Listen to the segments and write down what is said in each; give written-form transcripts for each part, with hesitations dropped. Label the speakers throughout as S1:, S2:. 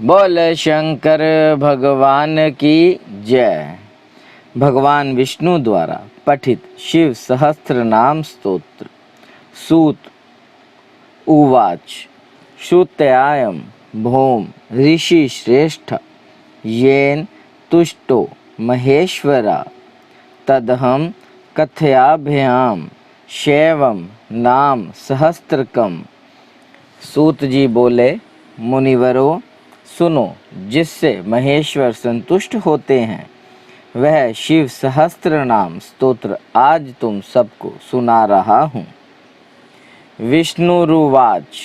S1: बोल शंकर भगवान की जय। भगवान विष्णु द्वारा पठित शिव सहस्त्र नाम स्तोत्र। सूत उवाच श्रुत्यायं भौम ऋषि श्रेष्ठ येन तुष्टो महेश्वरा तदहं कथयाभ्याम शैवम नाम सहस्त्रकम। सूत जी बोले, मुनिवरों सुनो, जिससे महेश्वर संतुष्ट होते हैं वह शिव सहस्त्र नाम स्तोत्र आज तुम सबको सुना रहा हूँ। विष्णुरुवाच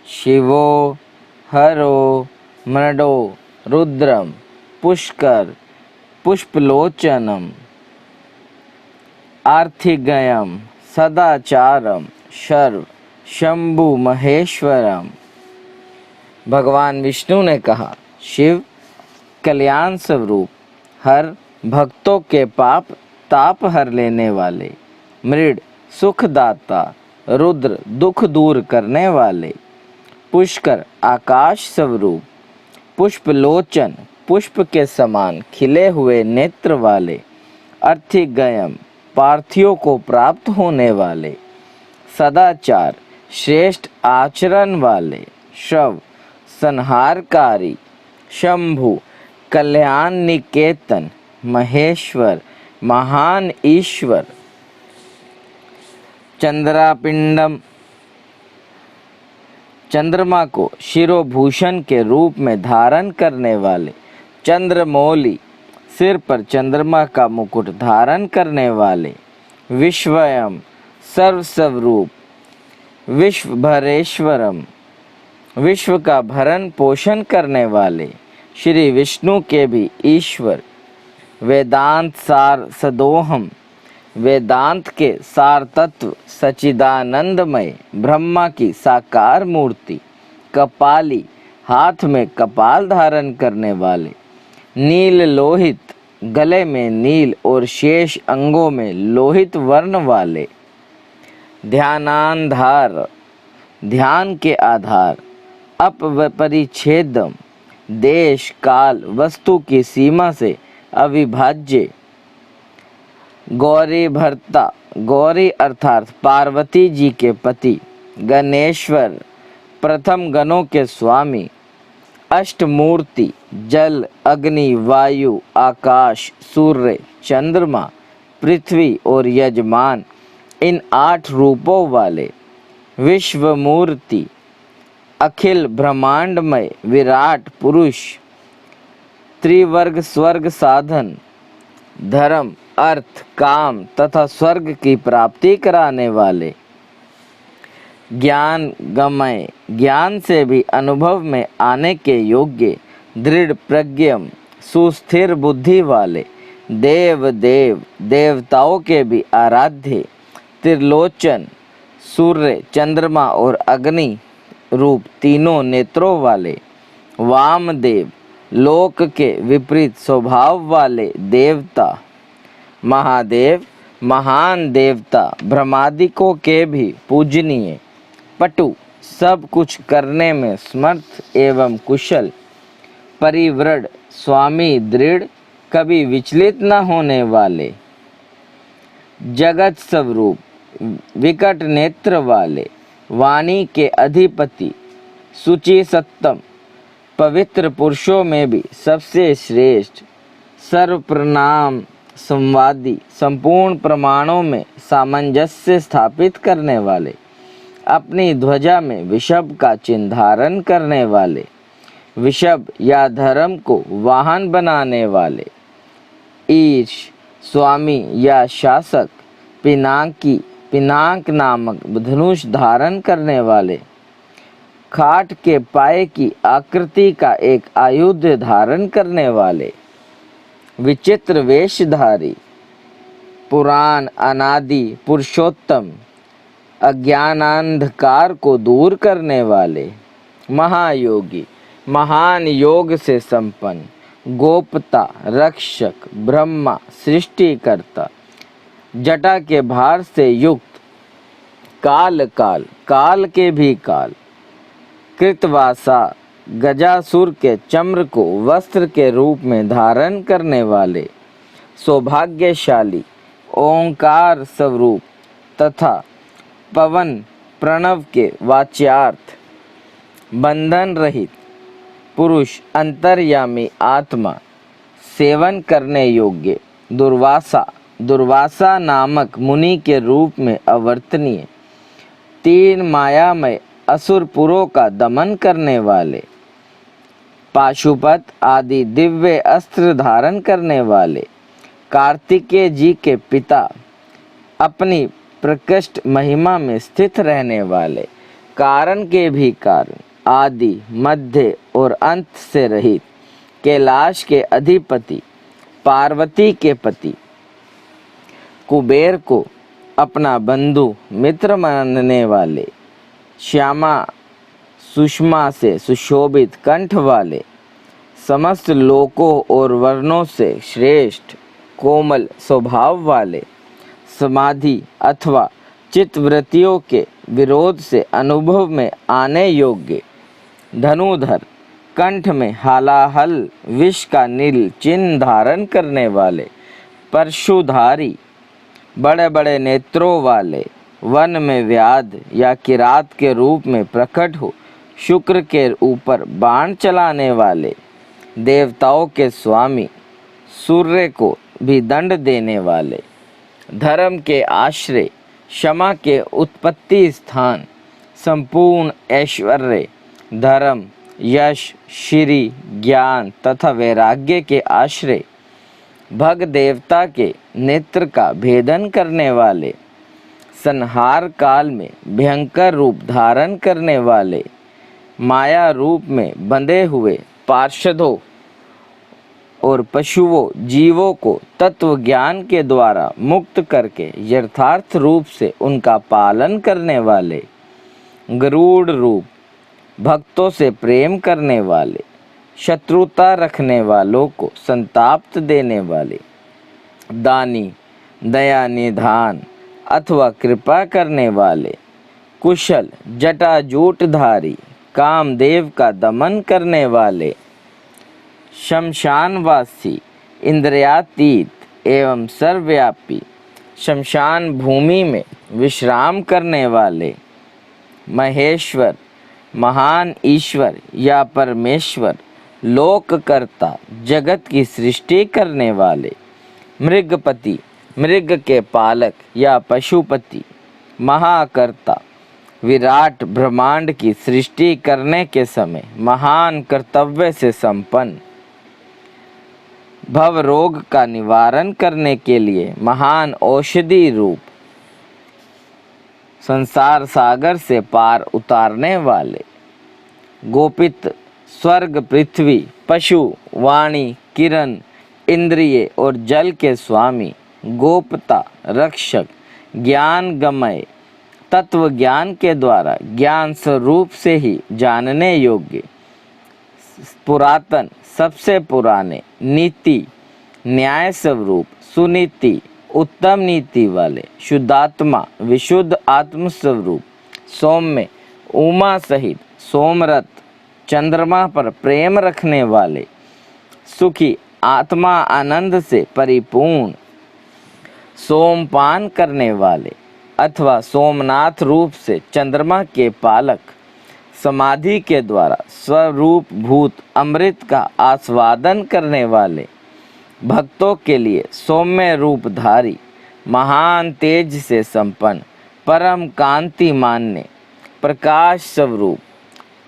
S1: शिवो हरो मृडो रुद्रम पुष्कर पुष्पलोचनम आर्थिगयम सदाचारम शर्व शंभु महेश्वरम। भगवान विष्णु ने कहा, शिव कल्याण स्वरूप, हर भक्तों के पाप ताप हर लेने वाले, मृड सुखदाता, रुद्र दुख दूर करने वाले, पुष्कर आकाश स्वरूप, पुष्पलोचन पुष्प के समान खिले हुए नेत्र वाले, अर्थिगयम पार्थियों को प्राप्त होने वाले, सदाचार श्रेष्ठ आचरण वाले, शव संहारकारी, शंभु कल्याण निकेतन, महेश्वर महान ईश्वर, चंद्रापिंडम चंद्रमा को शिरोभूषण के रूप में धारण करने वाले, चंद्रमौली सिर पर चंद्रमा का मुकुट धारण करने वाले, विश्वयम सर्वस्वरूप, विश्वभरेश्वरम विश्व का भरण पोषण करने वाले, श्री विष्णु के भी ईश्वर, वेदांत सार सदोहम वेदांत के सार तत्व, सच्चिदानंदमय ब्रह्मा की साकार मूर्ति, कपाली हाथ में कपाल धारण करने वाले, नील लोहित गले में नील और शेष अंगों में लोहित वर्ण वाले, ध्यानांधार ध्यान के आधार, अपरिच्छेदम देश काल वस्तु की सीमा से अविभाज्य, गौरी भर्ता गौरी अर्थात पार्वती जी के पति, गणेश्वर प्रथम गणों के स्वामी, अष्टमूर्ति जल अग्नि वायु आकाश सूर्य चंद्रमा पृथ्वी और यजमान, इन 8 रूपों वाले, विश्वमूर्ति अखिल ब्रह्मांडमय विराट पुरुष, त्रिवर्ग स्वर्ग साधन, धर्म अर्थ काम तथा स्वर्ग की प्राप्ति कराने वाले, ज्ञान गमय ज्ञान से भी अनुभव में आने के योग्य, दृढ़ प्रज्ञम सुस्थिर बुद्धि वाले, देव देव देवताओं के भी आराध्य, त्रिलोचन सूर्य चंद्रमा और अग्नि रूप तीनों नेत्रों वाले, वामदेव लोक के विपरीत स्वभाव वाले देवता, महादेव महान देवता ब्रह्मादिकों के भी पूजनीय, पटु सब कुछ करने में समर्थ एवं कुशल, परिवृढ़ स्वामी दृढ़ कभी विचलित न होने वाले, जगत स्वरूप विकट नेत्र वाले, वाणी के अधिपति, सुचि सत्तम पवित्र पुरुषों में भी सबसे श्रेष्ठ, सर्व प्रणाम संवादी संपूर्ण प्रमाणों में सामंजस्य स्थापित करने वाले, अपनी ध्वजा में विषभ का चिन्ह धारण करने वाले, विषभ या धर्म को वाहन बनाने वाले, ईश स्वामी या शासक, पिनाकी पिनाक नामक धनुष धारण करने वाले, खाट के पाए की आकृति का एक आयुध धारण करने वाले, विचित्र वेशधारी, पुराण अनादि पुरुषोत्तम, अज्ञानांधकार को दूर करने वाले, महायोगी महान योग से संपन्न, गोपता रक्षक ब्रह्मा सृष्टिकर्ता, जटा के भार से युक्त, काल काल काल के भी काल, कृतवासा गजासुर के चम्र को वस्त्र के रूप में धारण करने वाले, सौभाग्यशाली, ओंकार स्वरूप तथा पवन प्रणव के वाच्यार्थ, बंधन रहित पुरुष, अंतर्यामी आत्मा, सेवन करने योग्य, दुर्वासा नामक मुनि के रूप में अवर्तनीय, 3 मायामय असुरपुरों का दमन करने वाले, पाशुपत आदि दिव्य अस्त्र धारण करने वाले, कार्तिकेय जी के पिता, अपनी प्रकृष्ट महिमा में स्थित रहने वाले, कारण के भी कारण, आदि मध्य और अंत से रहित, कैलाश के अधिपति, पार्वती के पति, कुबेर को अपना बंधु मित्र मानने वाले, श्यामा सुषमा से सुशोभित कंठ वाले, समस्त लोकों और वर्णों से श्रेष्ठ, कोमल स्वभाव वाले, समाधि अथवा चित्तवृत्तियों के विरोध से अनुभव में आने योग्य, धनुधर, कंठ में हालाहल विष का नील चिन्ह धारण करने वाले, परशुधारी, बड़े बड़े नेत्रों वाले, वन में व्याध या किरात के रूप में प्रकट हो शुक्र के ऊपर बाण चलाने वाले, देवताओं के स्वामी, सूर्य को भी दंड देने वाले, धर्म के आश्रय, क्षमा के उत्पत्ति स्थान, संपूर्ण ऐश्वर्य, धर्म, यश, श्री, ज्ञान तथा वैराग्य के आश्रय, भग देवता के नेत्र का भेदन करने वाले, संहार काल में भयंकर रूप धारण करने वाले, माया रूप में बंधे हुए पार्षदों और पशुओं जीवों को तत्व ज्ञान के द्वारा मुक्त करके यथार्थ रूप से उनका पालन करने वाले, गरुड़ रूप, भक्तों से प्रेम करने वाले, शत्रुता रखने वालों को संताप देने वाले, दानी, दया निधान अथवा कृपा करने वाले, कुशल, जटाजूटधारी, कामदेव का दमन करने वाले, शमशानवासी, इंद्रियातीत एवं सर्वव्यापी, शमशान भूमि में विश्राम करने वाले, महेश्वर, महान ईश्वर या परमेश्वर, लोककर्ता, जगत की सृष्टि करने वाले, मृगपति, मृग के पालक या पशुपति, महाकर्ता, विराट ब्रह्मांड की सृष्टि करने के समय महान कर्तव्य से संपन्न, भव रोग का निवारण करने के लिए महान औषधि रूप, संसार सागर से पार उतारने वाले, गोपित, स्वर्ग, पृथ्वी, पशु, वाणी, किरण, इंद्रिय और जल के स्वामी, गोपता, रक्षक, ज्ञान गमय, तत्व ज्ञान के द्वारा ज्ञान स्वरूप से ही जानने योग्य, पुरातन, सबसे पुराने, नीति, न्याय स्वरूप, सुनीति, उत्तम नीति वाले, शुद्धात्मा, विशुद्ध आत्म स्वरूप, सौम्य, उमा सहित सोमरथ, चंद्रमा पर प्रेम रखने वाले, सुखी, आत्मा आनंद से परिपूर्ण, सोमपान करने वाले अथवा सोमनाथ रूप से चंद्रमा के पालक, समाधि के द्वारा स्वरूप भूत अमृत का आस्वादन करने वाले, भक्तों के लिए सौम्य रूपधारी, महान तेज से संपन्न, परम कांति मान्य, प्रकाश स्वरूप,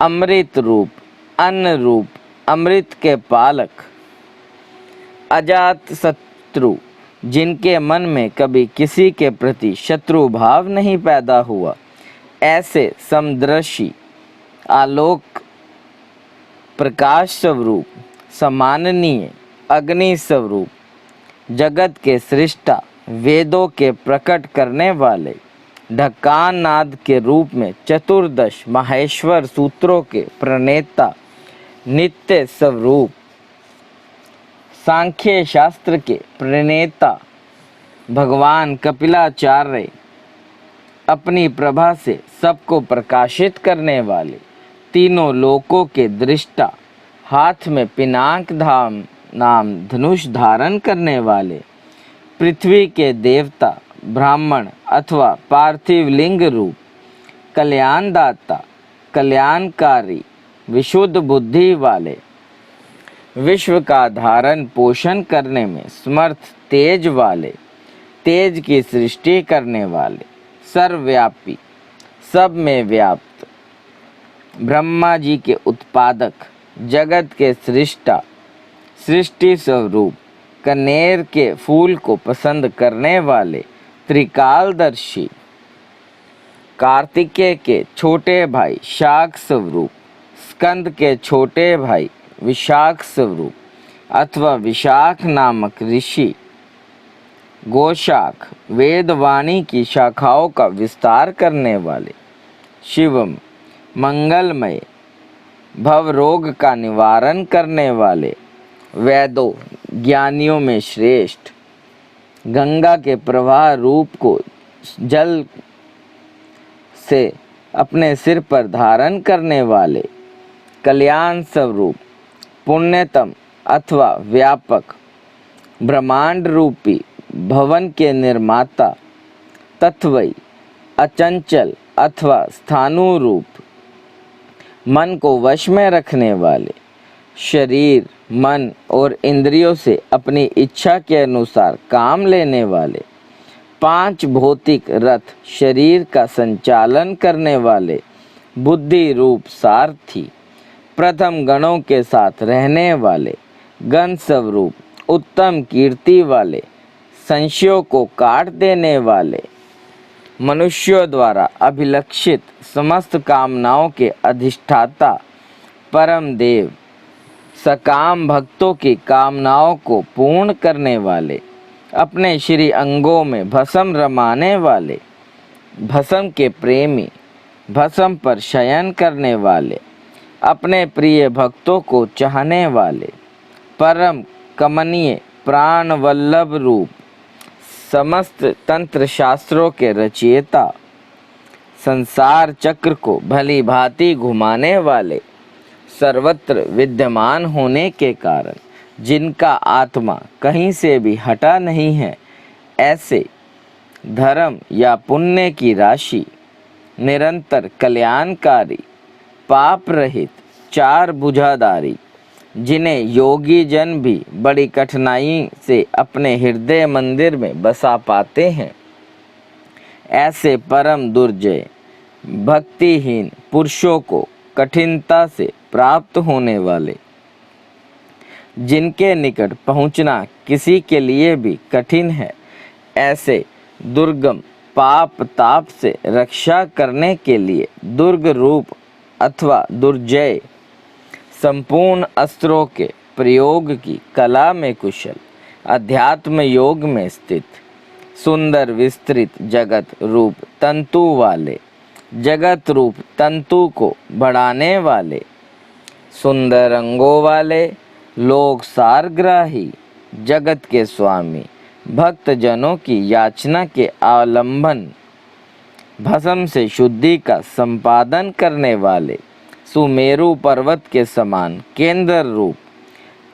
S1: अमृत रूप, अन्न रूप, अमृत के पालक, अजात शत्रु, जिनके मन में कभी किसी के प्रति शत्रु भाव नहीं पैदा हुआ, ऐसे समदर्शी, आलोक, प्रकाश स्वरूप, सम्माननीय, अग्नि स्वरूप, जगत के सृष्टा, वेदों के प्रकट करने वाले, ढक्कान नाद के रूप में चतुर्दश माहेश्वर सूत्रों के प्रणेता, नित्य स्वरूप, सांख्य शास्त्र के प्रणेता, भगवान कपिलाचार्य, अपनी प्रभा से सबको प्रकाशित करने वाले, तीनों लोकों के दृष्टा, हाथ में पिनाक धाम नाम धनुष धारण करने वाले, पृथ्वी के देवता, ब्राह्मण अथवा पार्थिव लिंग रूप, कल्याणदाता, कल्याणकारी, विशुद्ध बुद्धि वाले, विश्व का धारण पोषण करने में समर्थ तेज वाले, तेज की सृष्टि करने वाले, सर्वव्यापी, सब में व्याप्त, ब्रह्मा जी के उत्पादक, जगत के सृष्टा, सृष्टि स्वरूप, कनेर के फूल को पसंद करने वाले, त्रिकालदर्शी, कार्तिकेय के छोटे भाई शाक स्वरूप, स्कंद के छोटे भाई विशाख स्वरूप अथवा विशाख नामक ऋषि, गोशाख, वेदवाणी की शाखाओं का विस्तार करने वाले, शिवम, मंगलमय, भव रोग का निवारण करने वाले, वेदों, ज्ञानियों में श्रेष्ठ, गंगा के प्रवाह रूप को जल से अपने सिर पर धारण करने वाले, कल्याण स्वरूप, पुण्यतम अथवा व्यापक, ब्रह्मांड रूपी भवन के निर्माता, तत्वई, अचंचल अथवा स्थानुरूप, मन को वश में रखने वाले, शरीर, मन और इंद्रियों से अपनी इच्छा के अनुसार काम लेने वाले, 5 भौतिक रथ शरीर का संचालन करने वाले, बुद्धि रूप सारथी, प्रथम गणों के साथ रहने वाले, गण स्वरूप, उत्तम कीर्ति वाले, संशयों को काट देने वाले, मनुष्यों द्वारा अभिलक्षित समस्त कामनाओं के अधिष्ठाता, परम देव, सकाम भक्तों की कामनाओं को पूर्ण करने वाले, अपने श्री अंगों में भस्म रमाने वाले, भस्म के प्रेमी, भस्म पर शयन करने वाले, अपने प्रिय भक्तों को चाहने वाले, परम कमनीय प्राण वल्लभ रूप, समस्त तंत्र शास्त्रों के रचयिता, संसार चक्र को भली भांति घुमाने वाले, सर्वत्र विद्यमान होने के कारण जिनका आत्मा कहीं से भी हटा नहीं है, ऐसे धर्म या पुण्य की राशि, निरंतर कल्याणकारी, पाप रहित, 4 भुजाधारी, जिन्हें योगी जन भी बड़ी कठिनाई से अपने हृदय मंदिर में बसा पाते हैं, ऐसे परम दुर्जय भक्तिहीन पुरुषों को कठिनता से प्राप्त होने वाले, जिनके निकट पहुंचना किसी के लिए भी कठिन है, ऐसे दुर्गम पाप ताप से रक्षा करने के लिए दुर्ग रूप अथवा दुर्जय संपूर्ण अस्त्रों के प्रयोग की कला में कुशल, अध्यात्म योग में स्थित, सुंदर विस्तृत जगत रूप तंतु वाले, जगत रूप तंतु को बढ़ाने वाले, सुंदर अंगों वाले, लोक सारग्राही, जगत के स्वामी, भक्त जनों की याचना के आलंबन, भस्म से शुद्धि का संपादन करने वाले, सुमेरु पर्वत के समान केंद्र रूप,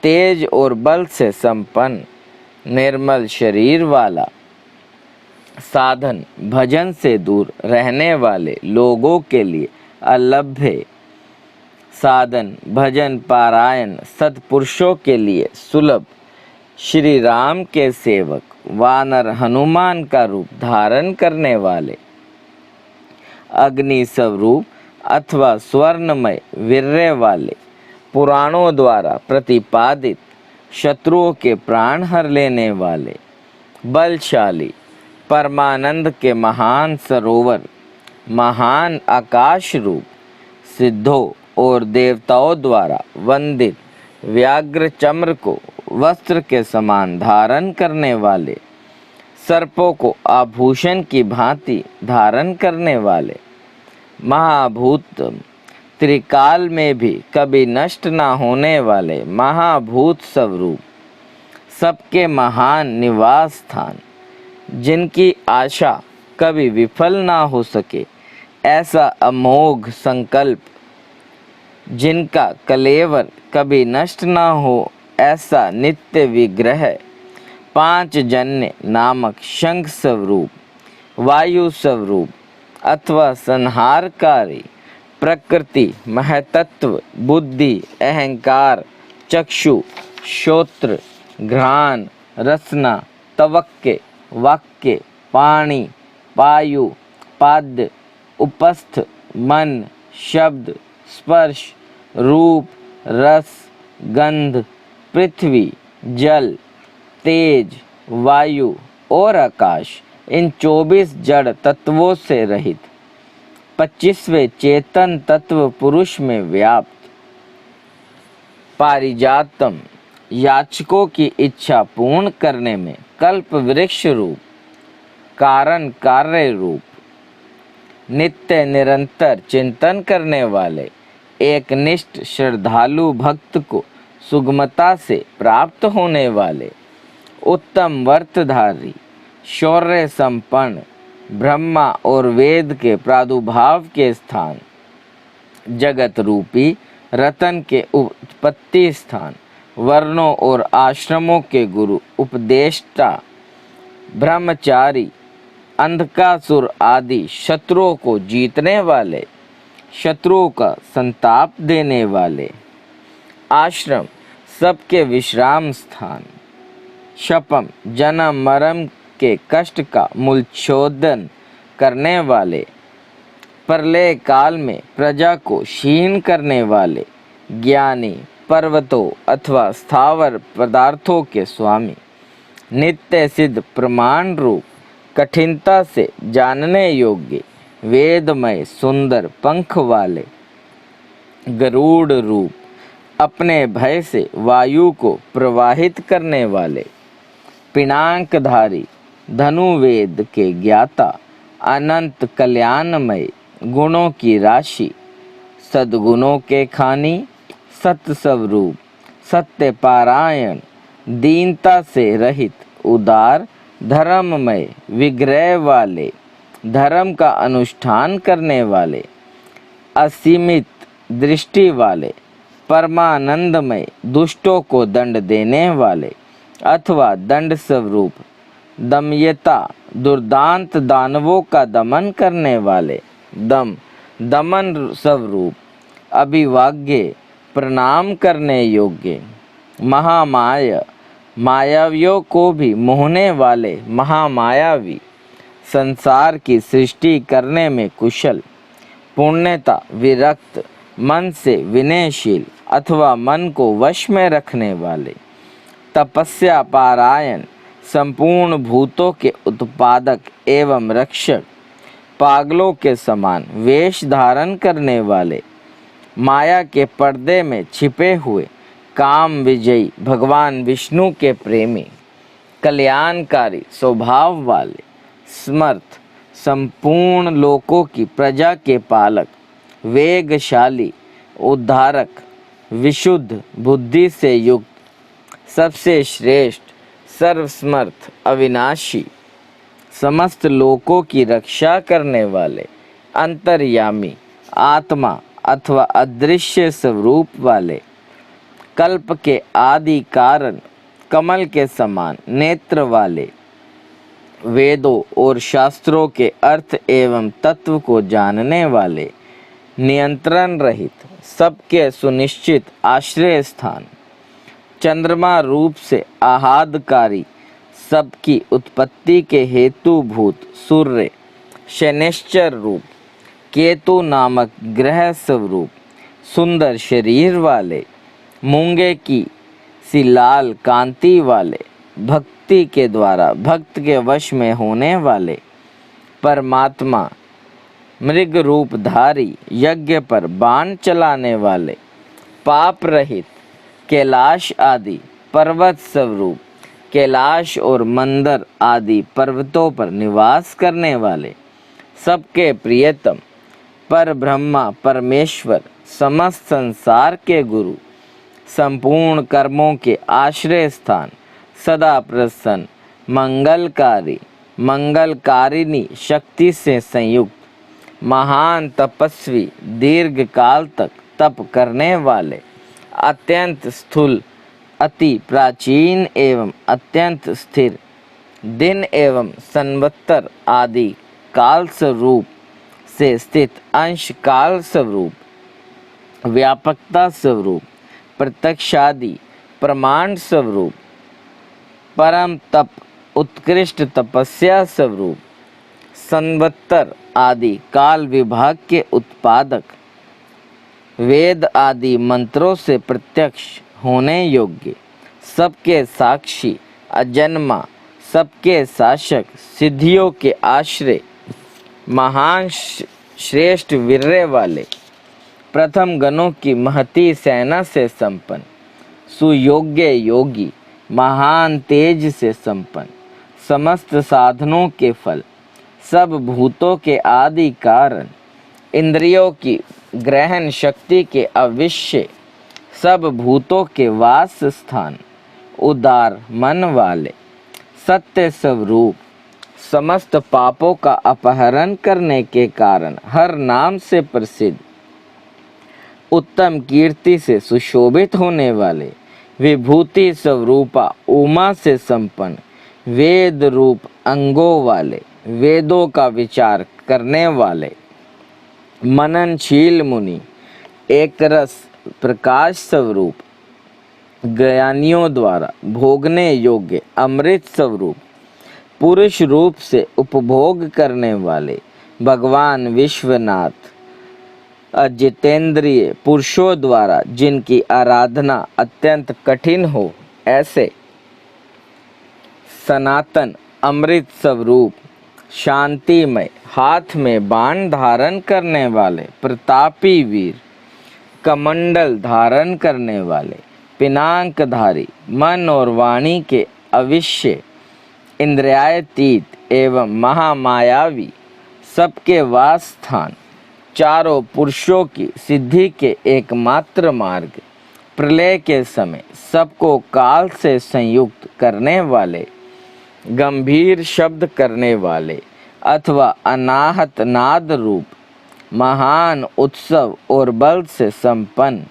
S1: तेज और बल से संपन्न, निर्मल शरीर वाला, साधन भजन से दूर रहने वाले लोगों के लिए अलभ्य, साधन भजन पारायण सत्पुरुषों के लिए सुलभ, श्री राम के सेवक, वानर हनुमान का रूप धारण करने वाले, अग्नि स्वरूप अथवा स्वर्णमय वीर्य वाले, पुराणों द्वारा प्रतिपादित, शत्रुओं के प्राण हर लेने वाले, बलशाली, परमानंद के महान सरोवर, महान आकाश रूप, सिद्धों और देवताओं द्वारा वंदित, व्याघ्र चम्र को वस्त्र के समान धारण करने वाले, सर्पों को आभूषण की भांति धारण करने वाले, महाभूत, त्रिकाल में भी कभी नष्ट न होने वाले महाभूत स्वरूप, सबके महान निवास स्थान, जिनकी आशा कभी विफल ना हो सके, ऐसा अमोघ संकल्प, जिनका कलेवर कभी नष्ट न हो, ऐसा नित्य विग्रह, पांच जन्य नामक शंख स्वरूप, वायु स्वरूप अथवा संहारकारी, प्रकृति, महतत्व, बुद्धि, अहंकार, चक्षु, श्रोत्र, घ्राण, रसना, तवक्के, वाक्य, पाणी, पायु, पाद्य, उपस्थ, मन, शब्द, स्पर्श, रूप, रस, गंध, पृथ्वी, जल, तेज, वायु और आकाश, इन 24 जड़ तत्वों से रहित 25वें चेतन तत्व पुरुष में व्याप्त, पारिजातम, याचकों की इच्छा पूर्ण करने में कल्प वृक्ष रूप, कारण कार्य रूप, नित्य निरंतर चिंतन करने वाले एकनिष्ठ श्रद्धालु भक्त को सुगमता से प्राप्त होने वाले, उत्तम व्रतधारी, शौर्य संपन्न, ब्रह्मा और वेद के प्रादुर्भाव के स्थान, जगत रूपी रतन के उत्पत्ति स्थान, वर्णों और आश्रमों के गुरु, उपदेष्टा, ब्रह्मचारी, अंधकासुर आदि शत्रुओं को जीतने वाले, शत्रुओं का संताप देने वाले, आश्रम, सबके विश्राम स्थान, शपम, जन्म मरण के कष्ट का मूलच्छोदन करने वाले, प्रलय काल में प्रजा को क्षीण करने वाले, ज्ञानी, पर्वतों अथवा स्थावर पदार्थों के स्वामी, नित्य सिद्ध प्रमाण रूप, कठिनता से जानने योग्य, वेदमय सुंदर पंख वाले, गरुड़ रूप, अपने भय से वायु को प्रवाहित करने वाले, पिनाकधारी, धनुवेद के ज्ञाता, अनंत कल्याणमय, गुणों की राशि, सद्गुणों के खानी, सत्य स्वरूप, सत्य पारायण, दीनता से रहित, उदार, धर्ममय, विग्रह वाले, धर्म का अनुष्ठान करने वाले, असीमित दृष्टि वाले, परमानंदमय, दुष्टों को दंड देने वाले अथवा दंड स्वरूप, दमयता, दुर्दांत दानवों का दमन करने वाले, दमन स्वरूप, अभिवाग्य, प्रणाम करने योग्य, महामाया, मायावियों को भी मोहने वाले महामायावी, संसार की सृष्टि करने में कुशल, पुण्यता, विरक्त, मन से विनयशील अथवा मन को वश में रखने वाले, तपस्या पारायण, संपूर्ण भूतों के उत्पादक एवं रक्षक, पागलों के समान वेश धारण करने वाले, माया के पर्दे में छिपे हुए, काम विजयी, भगवान विष्णु के प्रेमी, कल्याणकारी स्वभाव वाले, समर्थ, संपूर्ण लोकों की प्रजा के पालक, वेगशाली, उद्धारक, विशुद्ध बुद्धि से युक्त, सबसे श्रेष्ठ, सर्वसमर्थ, अविनाशी, समस्त लोकों की रक्षा करने वाले, अंतर्यामी, आत्मा अथवा अदृश्य स्वरूप वाले, कल्प के आदि कारण, कमल के समान नेत्र वाले, वेदों और शास्त्रों के अर्थ एवं तत्व को जानने वाले, नियंत्रण रहित, सबके सुनिश्चित आश्रय स्थान, चंद्रमा रूप से आह्लादकारी, सबकी उत्पत्ति के हेतुभूत सूर्य, शनैश्चर रूप, केतु नामक ग्रह स्वरूप, सुंदर शरीर वाले, मूंगे की सी लाल कांति वाले, भक्ति के द्वारा भक्त के वश में होने वाले, परमात्मा, मृग रूपधारी, यज्ञ पर बाण चलाने वाले, पाप रहित, कैलाश आदि पर्वत स्वरूप, कैलाश और मंदर आदि पर्वतों पर निवास करने वाले, सबके प्रियतम, पर ब्रह्मा परमेश्वर, समस्त संसार के गुरु, संपूर्ण कर्मों के आश्रय स्थान, सदा प्रसन्न, मंगलकारी, मंगलकारिणी शक्ति से संयुक्त, महान तपस्वी, दीर्घ काल तक तप करने वाले, अत्यंत स्थूल, अति प्राचीन एवं अत्यंत स्थिर, दिन एवं संवत्सर आदि काल स्वरूप से स्थित अंश काल स्वरूप, व्यापकता स्वरूप, प्रत्यक्षादि प्रमाण स्वरूप, परम तप, उत्कृष्ट तपस्या स्वरूप, संवत्सर आदि काल विभाग के उत्पादक, वेद आदि मंत्रों से प्रत्यक्ष होने योग्य, सबके साक्षी, अजन्मा, सबके शासक, सिद्धियों के आश्रय, महान श्रेष्ठ वीर्य वाले, प्रथम गणों की महती सेना से संपन्न, सुयोग्य योगी, महान तेज से संपन्न, समस्त साधनों के फल, सब भूतों के आदि कारण, इंद्रियों की ग्रहण शक्ति के अविश्य, सब भूतों के वास स्थान, उदार मन वाले, सत्य स्वरूप, समस्त पापों का अपहरण करने के कारण हर नाम से प्रसिद्ध, उत्तम कीर्ति से सुशोभित होने वाले, विभूति स्वरूपा उमा से संपन्न, वेद रूप अंगों वाले, वेदों का विचार करने वाले, मननशील मुनि, एक रस प्रकाश स्वरूप, ज्ञानियों द्वारा भोगने योग्य अमृत स्वरूप, पुरुष रूप से उपभोग करने वाले, भगवान विश्वनाथ, अजितेंद्रिय पुरुषों द्वारा जिनकी आराधना अत्यंत कठिन हो, ऐसे सनातन अमृत स्वरूप, शांतिमय, हाथ में बाण धारण करने वाले, प्रतापी वीर, कमंडल धारण करने वाले, पिनाकधारी, मन और वाणी के अविश्य, इंद्रियातीत एवं महामायावी, सबके वास स्थान, चारों पुरुषों की सिद्धि के एकमात्र मार्ग, प्रलय के समय सबको काल से संयुक्त करने वाले, गंभीर शब्द करने वाले अथवा अनाहत नाद रूप, महान उत्सव और बल से संपन्न,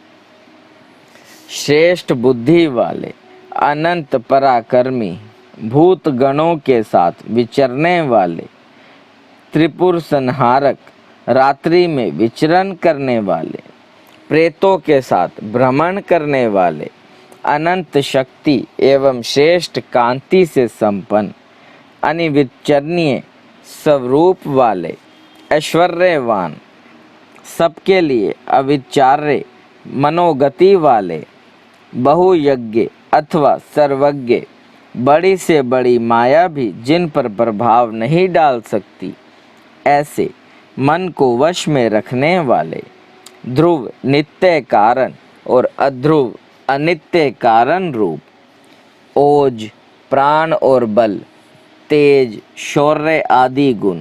S1: श्रेष्ठ बुद्धि वाले, अनंत पराक्रमी, भूत गणों के साथ विचरने वाले, त्रिपुर संहारक, रात्रि में विचरण करने वाले, प्रेतों के साथ भ्रमण करने वाले, अनंत शक्ति एवं श्रेष्ठ कांति से संपन्न, अनिविचरणीय स्वरूप वाले, ऐश्वर्यवान, सबके लिए अविचार्य मनोगति वाले, बहुयज्ञ अथवा सर्वज्ञ, बड़ी से बड़ी माया भी जिन पर प्रभाव नहीं डाल सकती, ऐसे मन को वश में रखने वाले, ध्रुव नित्य कारण और अध्रुव अनित्य कारण रूप, ओज, प्राण और बल, तेज, शौर्य आदि गुण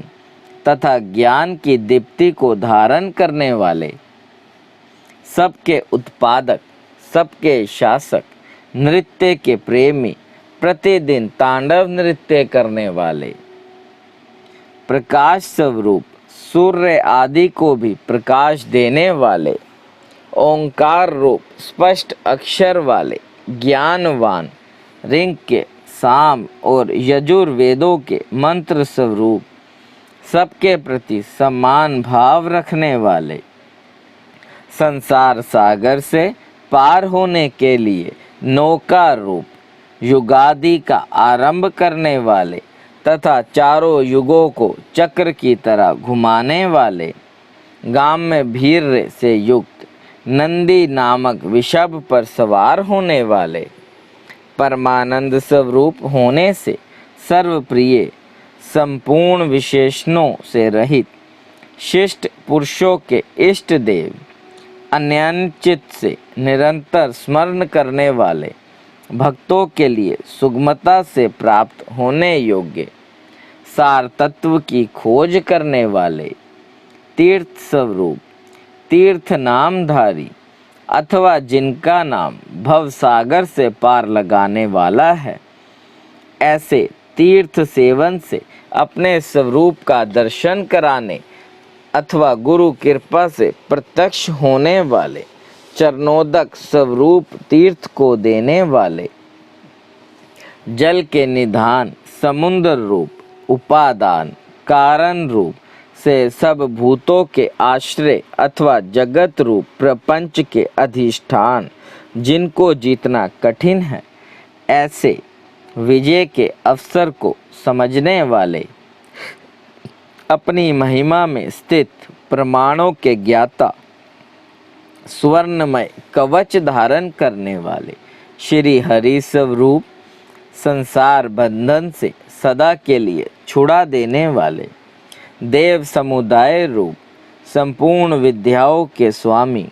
S1: तथा ज्ञान की दीप्ति को धारण करने वाले, सबके उत्पादक, सबके शासक, नृत्य के प्रेमी, प्रतिदिन तांडव नृत्य करने वाले, प्रकाश स्वरूप, सूर्य आदि को भी प्रकाश देने वाले, ओंकार रूप स्पष्ट अक्षर वाले, ज्ञानवान, ऋग के, साम और यजुर्वेदों के मंत्र स्वरूप, सबके प्रति समान भाव रखने वाले, संसार सागर से पार होने के लिए नौका रूप, युगादि का आरंभ करने वाले तथा चारों युगों को चक्र की तरह घुमाने वाले, गाम में भीर से युक्त नंदी नामक वृषभ पर सवार होने वाले, परमानंद स्वरूप होने से सर्वप्रिय, संपूर्ण विशेषणों से रहित, शिष्ट पुरुषों के इष्ट देव, अन्यचित से निरंतर स्मरण करने वाले, भक्तों के लिए सुगमता से प्राप्त होने योग्य, सार तत्व की खोज करने वाले, तीर्थ स्वरूप, तीर्थ नामधारी अथवा जिनका नाम भवसागर से पार लगाने वाला है, ऐसे तीर्थ सेवन से अपने स्वरूप का दर्शन कराने अथवा गुरु कृपा से प्रत्यक्ष होने वाले, चरणोदक स्वरूप तीर्थ को देने वाले, जल के निधान समुद्र रूप उपादान कारण रूप से सब भूतों के आश्रय अथवा जगत रूप प्रपंच के अधिष्ठान, जिनको जीतना कठिन है, ऐसे विजय के अवसर को समझने वाले, अपनी महिमा में स्थित प्रमाणों के ज्ञाता, स्वर्णमय कवच धारण करने वाले श्री हरि स्वरूप, संसार बंधन से सदा के लिए छुड़ा देने वाले, देव समुदाय रूप संपूर्ण विद्याओं के स्वामी,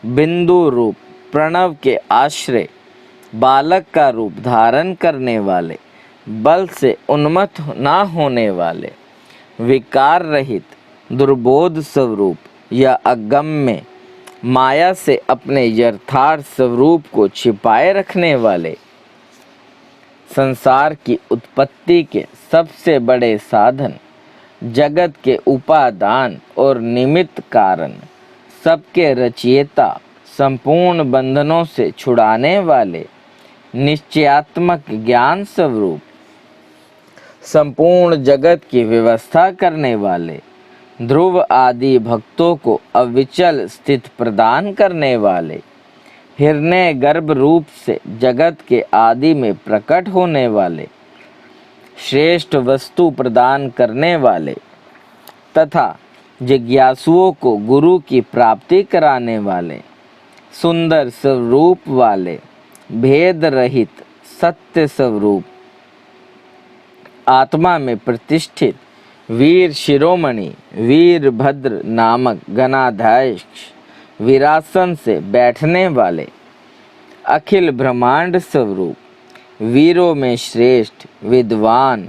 S1: बिंदु रूप प्रणव के आश्रय, बालक का रूप धारण करने वाले, बल से उन्मत्त ना होने वाले, विकार रहित दुर्बोध स्वरूप या अगम्य माया से अपने यथार्थ स्वरूप को छिपाए रखने वाले, संसार की उत्पत्ति के सबसे बड़े साधन, जगत के उपादान और निमित्त कारण, सबके रचयिता, संपूर्ण बंधनों से छुड़ाने वाले, निश्चयात्मक ज्ञान स्वरूप, संपूर्ण जगत की व्यवस्था करने वाले, ध्रुव आदि भक्तों को अविचल स्थित प्रदान करने वाले, हिरण्य गर्भ रूप से जगत के आदि में प्रकट होने वाले, श्रेष्ठ वस्तु प्रदान करने वाले तथा जिज्ञासुओं को गुरु की प्राप्ति कराने वाले, सुंदर स्वरूप वाले, भेद रहित सत्य स्वरूप, आत्मा में प्रतिष्ठित वीर शिरोमणि वीरभद्र नामक गणाध्यक्ष, वीरासन से बैठने वाले, अखिल ब्रह्मांड स्वरूप, वीरों में श्रेष्ठ विद्वान,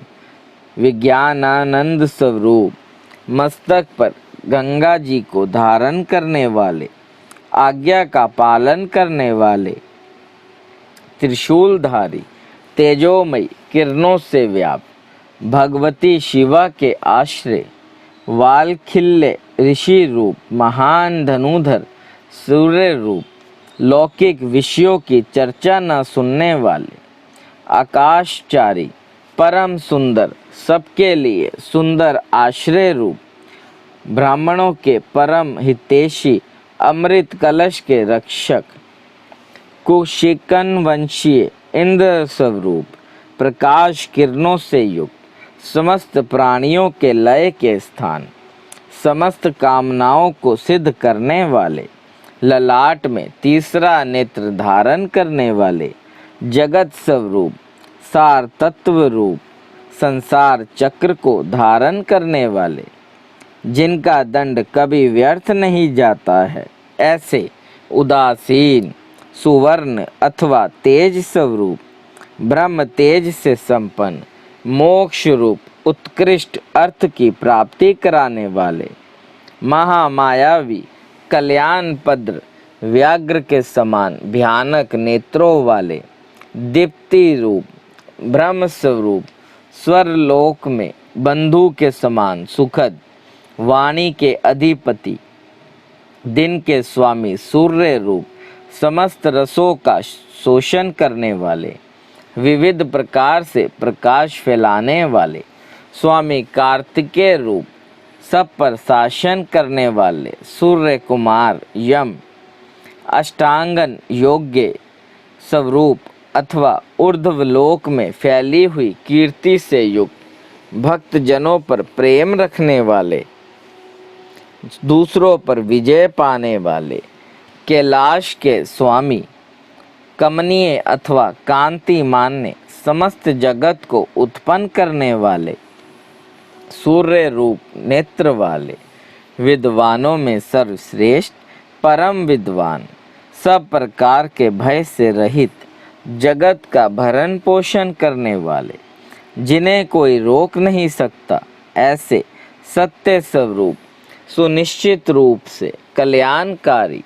S1: विज्ञानानंद स्वरूप, मस्तक पर गंगा जी को धारण करने वाले, आज्ञा का पालन करने वाले, त्रिशूलधारी, तेजोमयी किरणों से व्याप्त, भगवती शिवा के आश्रय, वालखिल्य ऋषि रूप, महान धनुधर सूर्य रूप, लौकिक विषयों की चर्चा न सुनने वाले, आकाशचारी, परम सुंदर, सबके लिए सुंदर आश्रय रूप, ब्राह्मणों के परम हितैषी, अमृत कलश के रक्षक, कुशिकन वंशीय इंद्र स्वरूप, प्रकाश किरणों से युक्त, समस्त प्राणियों के लय के स्थान, समस्त कामनाओं को सिद्ध करने वाले, ललाट में तीसरा नेत्र धारण करने वाले, जगत स्वरूप, सार तत्व रूप, संसार चक्र को धारण करने वाले, जिनका दंड कभी व्यर्थ नहीं जाता है, ऐसे उदासीन सुवर्ण अथवा तेज स्वरूप, ब्रह्म तेज से संपन्न, मोक्ष रूप उत्कृष्ट अर्थ की प्राप्ति कराने वाले, महामायावी कल्याण पद्र व्याघ्र के समान भयानक नेत्रों वाले, दीप्ति रूप ब्रह्म स्वरूप, स्वर्लोक में बंधु के समान सुखद, वाणी के अधिपति, दिन के स्वामी सूर्य रूप, समस्त रसों का शोषण करने वाले, विविध प्रकार से प्रकाश फैलाने वाले, स्वामी कार्तिकेय रूप, सब पर शासन करने वाले, सूर्य कुमार यम, अष्टांगन योग्य स्वरूप अथवा ऊर्ध्वलोक में फैली हुई कीर्ति से युक्त, भक्त जनों पर प्रेम रखने वाले, दूसरों पर विजय पाने वाले, कैलाश के स्वामी, कमनीय अथवा कांति मान्य, समस्त जगत को उत्पन्न करने वाले, सूर्य रूप नेत्र वाले, विद्वानों में सर्वश्रेष्ठ, परम विद्वान, सब प्रकार के भय से रहित, जगत का भरण पोषण करने वाले, जिन्हें कोई रोक नहीं सकता, ऐसे सत्य स्वरूप, सुनिश्चित रूप से कल्याणकारी,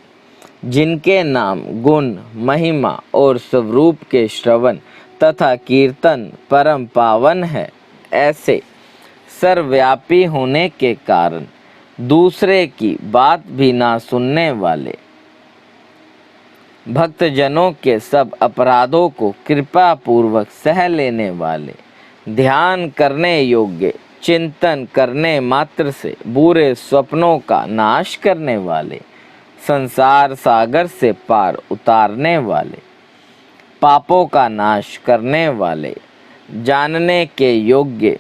S1: जिनके नाम गुण महिमा और स्वरूप के श्रवण तथा कीर्तन परम पावन है, ऐसे सर्वव्यापी होने के कारण दूसरे की बात भी ना सुनने वाले, भक्तजनों के सब अपराधों को कृपा पूर्वक सह लेने वाले, ध्यान करने योग्य, चिंतन करने मात्र से बुरे स्वप्नों का नाश करने वाले, संसार सागर से पार उतारने वाले, पापों का नाश करने वाले, जानने के योग्य,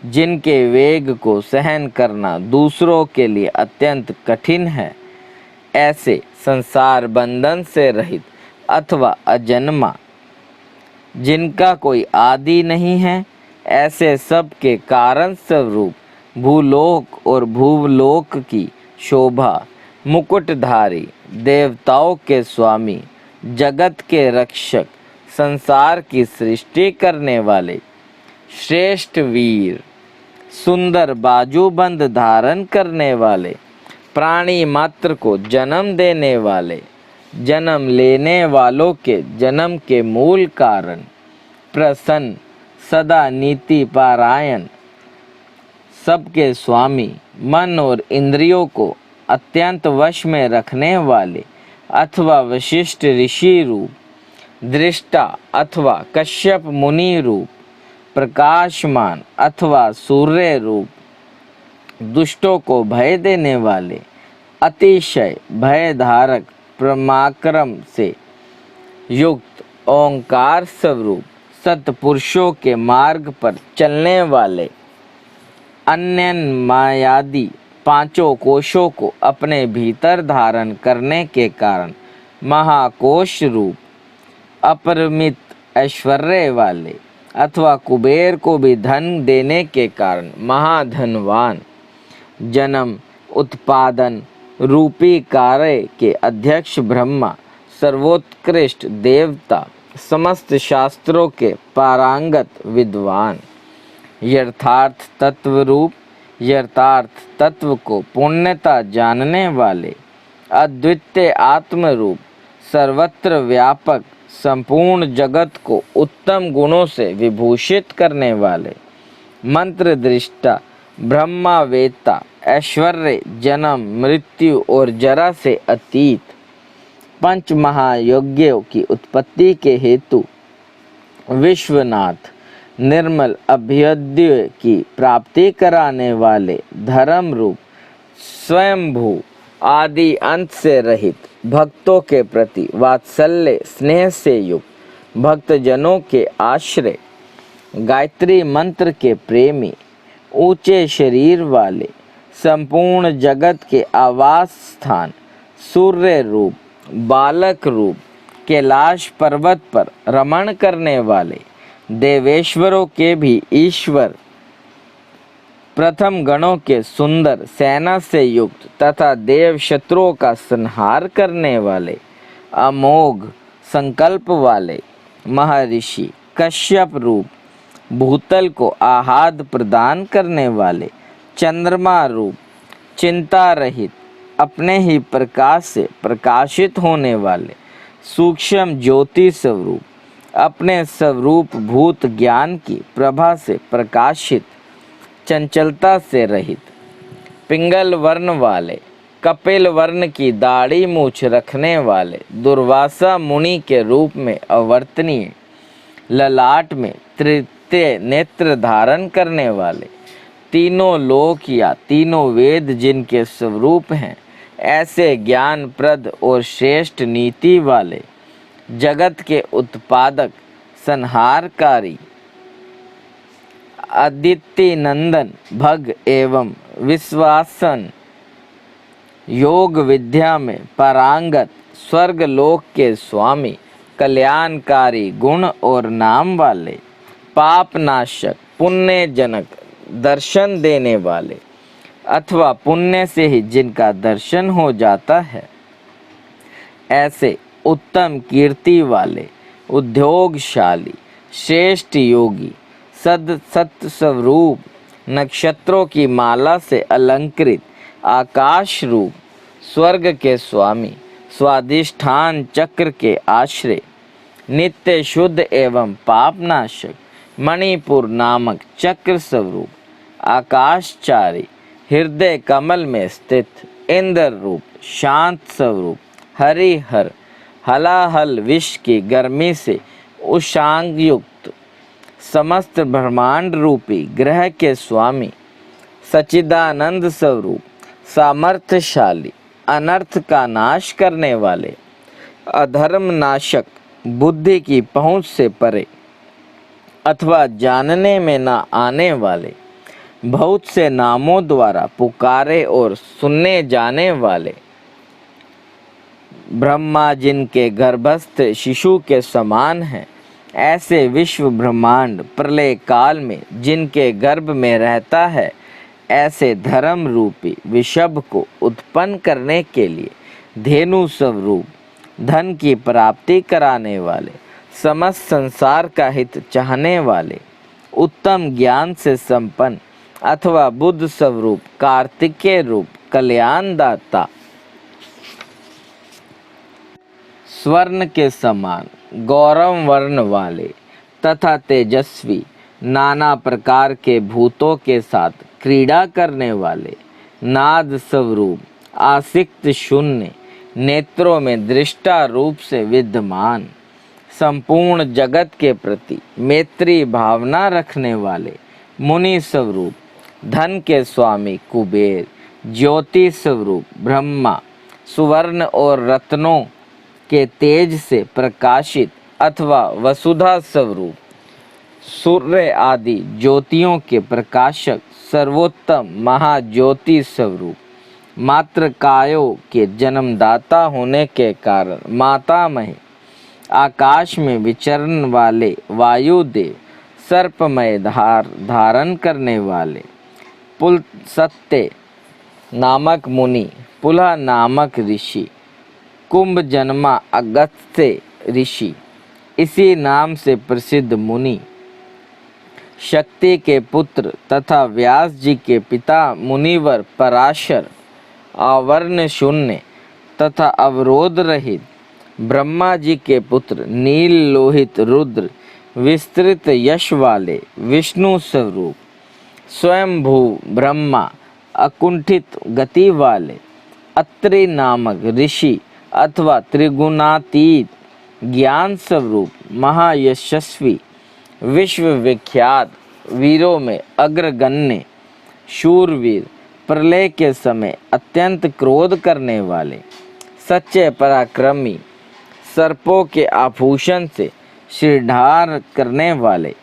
S1: जिनके वेग को सहन करना दूसरों के लिए अत्यंत कठिन है, ऐसे संसार बंधन से रहित अथवा अजन्मा, जिनका कोई आदि नहीं है, ऐसे सब के कारण स्वरूप भूलोक और भूलोक की शोभा, मुकुटधारी, देवताओं के स्वामी, जगत के रक्षक, संसार की सृष्टि करने वाले, श्रेष्ठ वीर, सुंदर बाजूबंद धारण करने वाले, प्राणी मात्र को जन्म देने वाले, जन्म लेने वालों के जन्म के मूल कारण, प्रसन्न, सदा नीति पारायण, सबके स्वामी, मन और इंद्रियों को अत्यंत वश में रखने वाले अथवा वशिष्ठ ऋषि रूप, दृष्टा अथवा कश्यप मुनि रूप, प्रकाशमान अथवा सूर्य रूप, दुष्टों को भय देने वाले, अतिशय भय धारक, पराक्रम से युक्त, ओंकार स्वरूप, सत्पुरुषों के मार्ग पर चलने वाले, अन्य मायादि पांचों कोशों को अपने भीतर धारण करने के कारण महाकोश रूप, अपरिमित ऐश्वर्य वाले अथवा कुबेर को भी धन देने के कारण महाधनवान, जन्म उत्पादन रूपी कार्य के अध्यक्ष ब्रह्मा, सर्वोत्कृष्ट देवता, समस्त शास्त्रों के पारंगत विद्वान, यथार्थ तत्व रूप, यथार्थ तत्व को पूर्णता जानने वाले, अद्वितीय आत्म रूप, सर्वत्र व्यापक, संपूर्ण जगत को उत्तम गुणों से विभूषित करने वाले, मंत्र दृष्टा, ब्रह्मावेत्ता, ऐश्वर्य, जन्म, मृत्यु और जरा से अतीत, पंच महायज्ञों की उत्पत्ति के हेतु विश्वनाथ, निर्मल अभ्युदय की प्राप्ति कराने वाले, धर्म रूप, स्वयंभू, आदि अंत से रहित, भक्तों के प्रति वात्सल्य स्नेह से युक्त, भक्तजनों के आश्रय, गायत्री मंत्र के प्रेमी, ऊंचे शरीर वाले, संपूर्ण जगत के आवास स्थान, सूर्य रूप, बालक रूप, कैलाश पर्वत पर रमण करने वाले, देवेश्वरों के भी ईश्वर, प्रथम गणों के सुंदर, सेना से युक्त तथा देव शत्रुओं का संहार करने वाले, अमोघ संकल्प वाले, महर्षि कश्यप रूप, भूतल को आहाद प्रदान करने वाले, चंद्रमा रूप, चिंता रहित, अपने ही प्रकाश से प्रकाशित होने वाले, सूक्ष्म ज्योति स्वरूप, अपने स्वरूप भूत ज्ञान की प्रभा से प्रकाशित, चंचलता से रहित, पिंगल वर्ण वाले, कपिल वर्ण की दाढ़ी मूछ रखने वाले, दुर्वासा मुनि के रूप में अवर्तनीय, ललाट में तृतीय नेत्र धारण करने वाले, तीनों लोक या तीनों वेद जिनके स्वरूप हैं, ऐसे ज्ञानप्रद और श्रेष्ठ नीति वाले, जगत के उत्पादक, संहारकारी, अदिति नंदन, भग एवं विश्वासन, योग विद्या में पारंगत, स्वर्ग लोक के स्वामी, कल्याणकारी गुण और नाम वाले, पाप नाशक, पुण्य जनक, दर्शन देने वाले अथवा पुण्य से ही जिनका दर्शन हो जाता है, ऐसे उत्तम कीर्ति वाले, उद्योगशाली, श्रेष्ठ योगी, सत्य स्वरूप, नक्षत्रों की माला से अलंकृत, आकाश रूप, स्वर्ग के स्वामी, स्वाधिष्ठान चक्र के आश्रय, नित्य शुद्ध एवं पापनाशक, मणिपुर नामक चक्र स्वरूप, आकाशचारी, हृदय कमल में स्थित, इंद्र रूप, शांत स्वरूप, हरिहर, हलाहल विष की गर्मी से उषांग युक्त समस्त ब्रह्मांड रूपी ग्रह के स्वामी सच्चिदानंद स्वरूप सामर्थ्यशाली अनर्थ का नाश करने वाले अधर्म नाशक बुद्धि की पहुंच से परे अथवा जानने में न आने वाले बहुत से नामों द्वारा पुकारे और सुनने जाने वाले ब्रह्मा जिनके गर्भस्थ शिशु के समान हैं, ऐसे विश्व ब्रह्मांड प्रलय काल में जिनके गर्भ में रहता है, ऐसे धर्म रूपी विषभ को उत्पन्न करने के लिए धेनु स्वरूप धन की प्राप्ति कराने वाले समस्त संसार का हित चाहने वाले उत्तम ज्ञान से संपन्न अथवा बुद्ध स्वरूप कार्तिकेय रूप कल्याण दाता स्वर्ण के समान गौरव वर्ण वाले तथा तेजस्वी नाना प्रकार के भूतों के साथ क्रीड़ा करने वाले नाद स्वरूप आसिक्त शून्य नेत्रों में दृष्टा रूप से विद्यमान संपूर्ण जगत के प्रति मैत्री भावना रखने वाले मुनि स्वरूप धन के स्वामी कुबेर ज्योति स्वरूप ब्रह्मा सुवर्ण और रत्नों के तेज से प्रकाशित अथवा वसुधा स्वरूप सूर्य आदि ज्योतियों के प्रकाशक सर्वोत्तम महाज्योति स्वरूप मात्र कायों के जन्मदाता होने के कारण मातामही आकाश में विचरण वाले वायुदेव सर्पमय धारण करने वाले पुलसत्य नामक मुनि पुलह नामक ऋषि कुंभ जन्मा अगस्त्य ऋषि इसी नाम से प्रसिद्ध मुनि शक्ति के पुत्र तथा व्यास जी के पिता मुनिवर पराशर आवर्ण शून्य तथा अवरोध रहित ब्रह्मा जी के पुत्र नील लोहित रुद्र विस्तृत यश वाले विष्णु स्वरूप स्वयंभू ब्रह्मा अकुंठित गति वाले अत्रि नामक ऋषि अथवा त्रिगुणातीत ज्ञान स्वरूप महायशस्वी विश्व विख्यात वीरों में अग्रगण्य शूरवीर प्रलय के समय अत्यंत क्रोध करने वाले सच्चे पराक्रमी सर्पों के आभूषण से श्रीधार करने वाले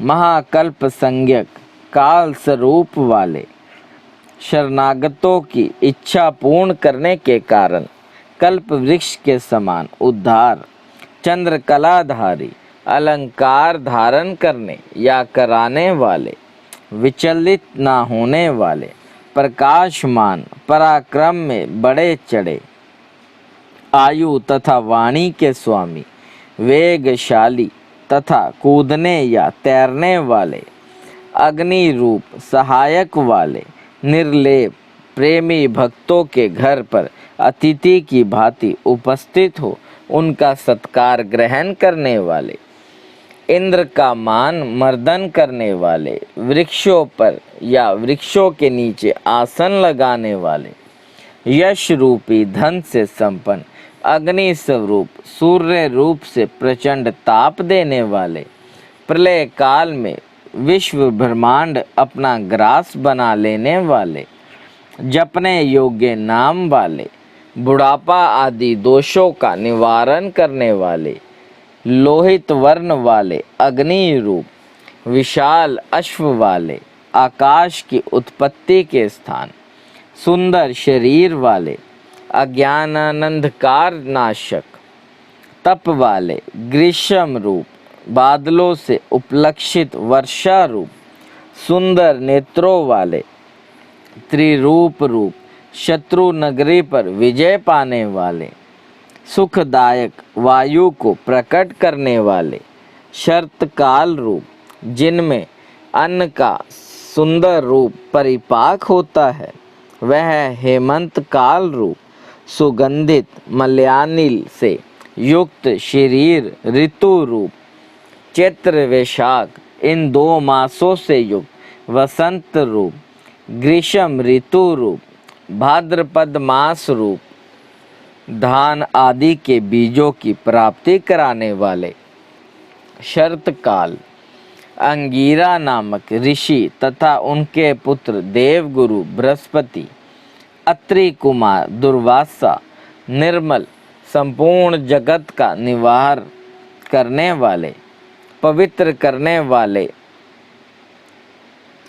S1: महाकल्प संज्ञक काल स्वरूप वाले शरणागतों की इच्छा पूर्ण करने के कारण कल्प वृक्ष के समान उद्धार चंद्रकलाधारी अलंकार धारण करने या कराने वाले विचलित न होने वाले प्रकाशमान पराक्रम में बड़े चढ़े आयु तथा वाणी के स्वामी वेगशाली तथा कूदने या तैरने वाले अग्नि रूप सहायक वाले निर्लेप प्रेमी भक्तों के घर पर अतिथि की भांति उपस्थित हो उनका सत्कार ग्रहण करने वाले इंद्र का मान मर्दन करने वाले वृक्षों पर या वृक्षों के नीचे आसन लगाने वाले यश रूपी धन से संपन्न अग्नि स्वरूप सूर्य रूप से प्रचंड ताप देने वाले प्रलय काल में विश्व ब्रह्मांड अपना ग्रास बना लेने वाले जपने योग्य नाम वाले बुढ़ापा आदि दोषों का निवारण करने वाले लोहित वर्ण वाले अग्नि रूप विशाल अश्व वाले आकाश की उत्पत्ति के स्थान सुंदर शरीर वाले अज्ञानानंधकार नाशक तप वाले ग्रीष्म रूप बादलों से उपलक्षित वर्षा रूप सुंदर नेत्रों वाले त्रिरूप रूप शत्रु नगरी पर विजय पाने वाले सुखदायक वायु को प्रकट करने वाले शर्त काल रूप जिनमें अन्न का सुंदर रूप परिपाक होता है वह हेमंत काल रूप सुगंधित मलयानिल से युक्त शरीर ऋतु रूप चैत्र वैशाख इन 2 मासों से युक्त वसंत रूप ग्रीष्म ऋतु रूप भाद्रपद मास रूप धान आदि के बीजों की प्राप्ति कराने वाले। शरतकाल अंगीरा नामक ऋषि तथा उनके पुत्र देवगुरु बृहस्पति, अत्रि कुमार दुर्वासा, निर्मल संपूर्ण जगत का निवार करने वाले, पवित्र करने वाले,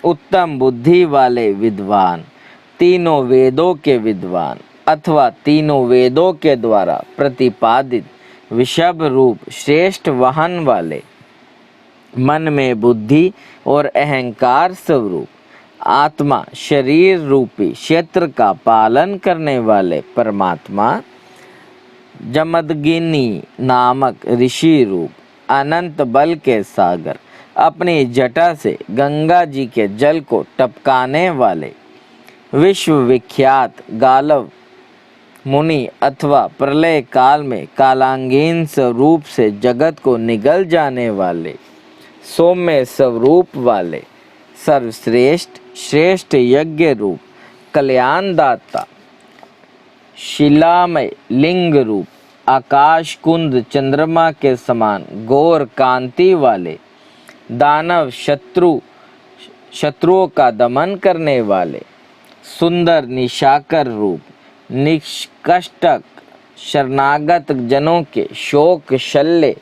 S1: उत्तम बुद्धि वाले विद्वान, तीनों वेदों के विद्वान अथवा तीनों वेदों के द्वारा प्रतिपादित विषभ रूप श्रेष्ठ वाहन वाले, मन में बुद्धि और अहंकार स्वरूप आत्मा शरीर रूपी क्षेत्र का पालन करने वाले परमात्मा, जमदग्नि नामक ऋषि रूप अनंत बल के सागर, अपनी जटा से गंगा जी के जल को टपकाने वाले, विश्व विख्यात गालव मुनि अथवा प्रलय काल में कालांगीन स्वरूप से जगत को निगल जाने वाले, सौम्य स्वरूप वाले, सर्वश्रेष्ठ श्रेष्ठ यज्ञ रूप कल्याणदाता, शिलामय लिंग रूप आकाश कुंद चंद्रमा के समान गौर कांति वाले, दानव शत्रुओं का दमन करने वाले, सुंदर निशाकर रूप निष्कष्टक शरणागत जनों के शोक शल्य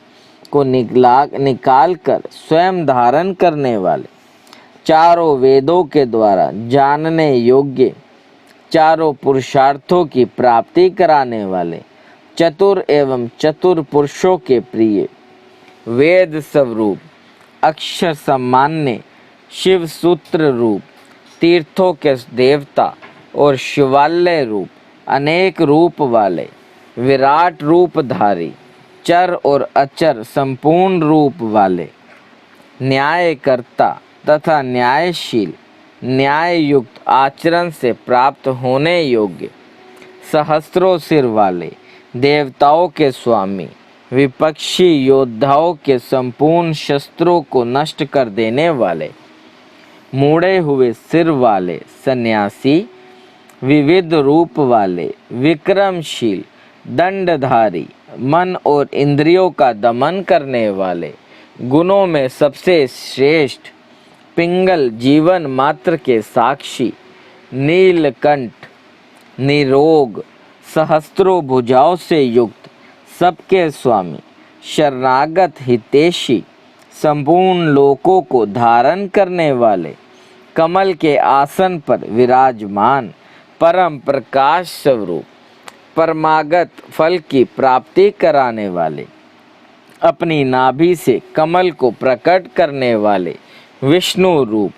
S1: को निकाल कर स्वयं धारण करने वाले, चारों वेदों के द्वारा जानने योग्य, चारों पुरुषार्थों की प्राप्ति कराने वाले, चतुर एवं चतुर पुरुषों के प्रिय, वेद स्वरूप अक्षर सामान्य शिव सूत्र रूप तीर्थों के देवता और शिवालय रूप अनेक रूप वाले, विराट रूपधारी, चर और अचर संपूर्ण रूप वाले, न्यायकर्ता तथा न्यायशील, न्याय युक्त आचरण से प्राप्त होने योग्य, सहस्त्रों सिर वाले, देवताओं के स्वामी, विपक्षी योद्धाओं के संपूर्ण शस्त्रों को नष्ट कर देने वाले, मुड़े हुए सिर वाले सन्यासी, विविध रूप वाले, विक्रमशील, दंडधारी, मन और इंद्रियों का दमन करने वाले, गुणों में सबसे श्रेष्ठ, पिंगल जीवन मात्र के साक्षी, नीलकंठ, निरोग, सहस्त्रों भुजाओं से युक्त, सबके स्वामी, शरणागत हितैषी, संपूर्ण लोकों को धारण करने वाले, कमल के आसन पर विराजमान, परम प्रकाश स्वरूप, परमागत फल की प्राप्ति कराने वाले, अपनी नाभि से कमल को प्रकट करने वाले, विष्णु रूप,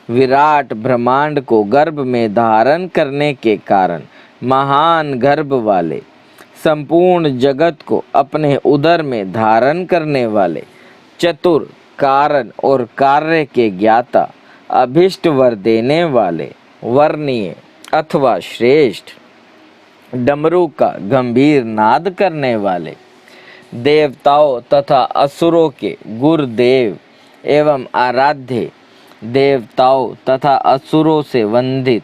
S1: विराट ब्रह्मांड को गर्भ में धारण करने के कारण महान गर्भ वाले, संपूर्ण जगत को अपने उदर में धारण करने वाले, चतुर, कारण और कार्य के ज्ञाता, अभिष्ट वर देने वाले, वर्णीय अथवा श्रेष्ठ, डमरू का गंभीर नाद करने वाले, देवताओं तथा असुरों के गुरुदेव एवं आराध्य, देवताओं तथा असुरों से वंदित,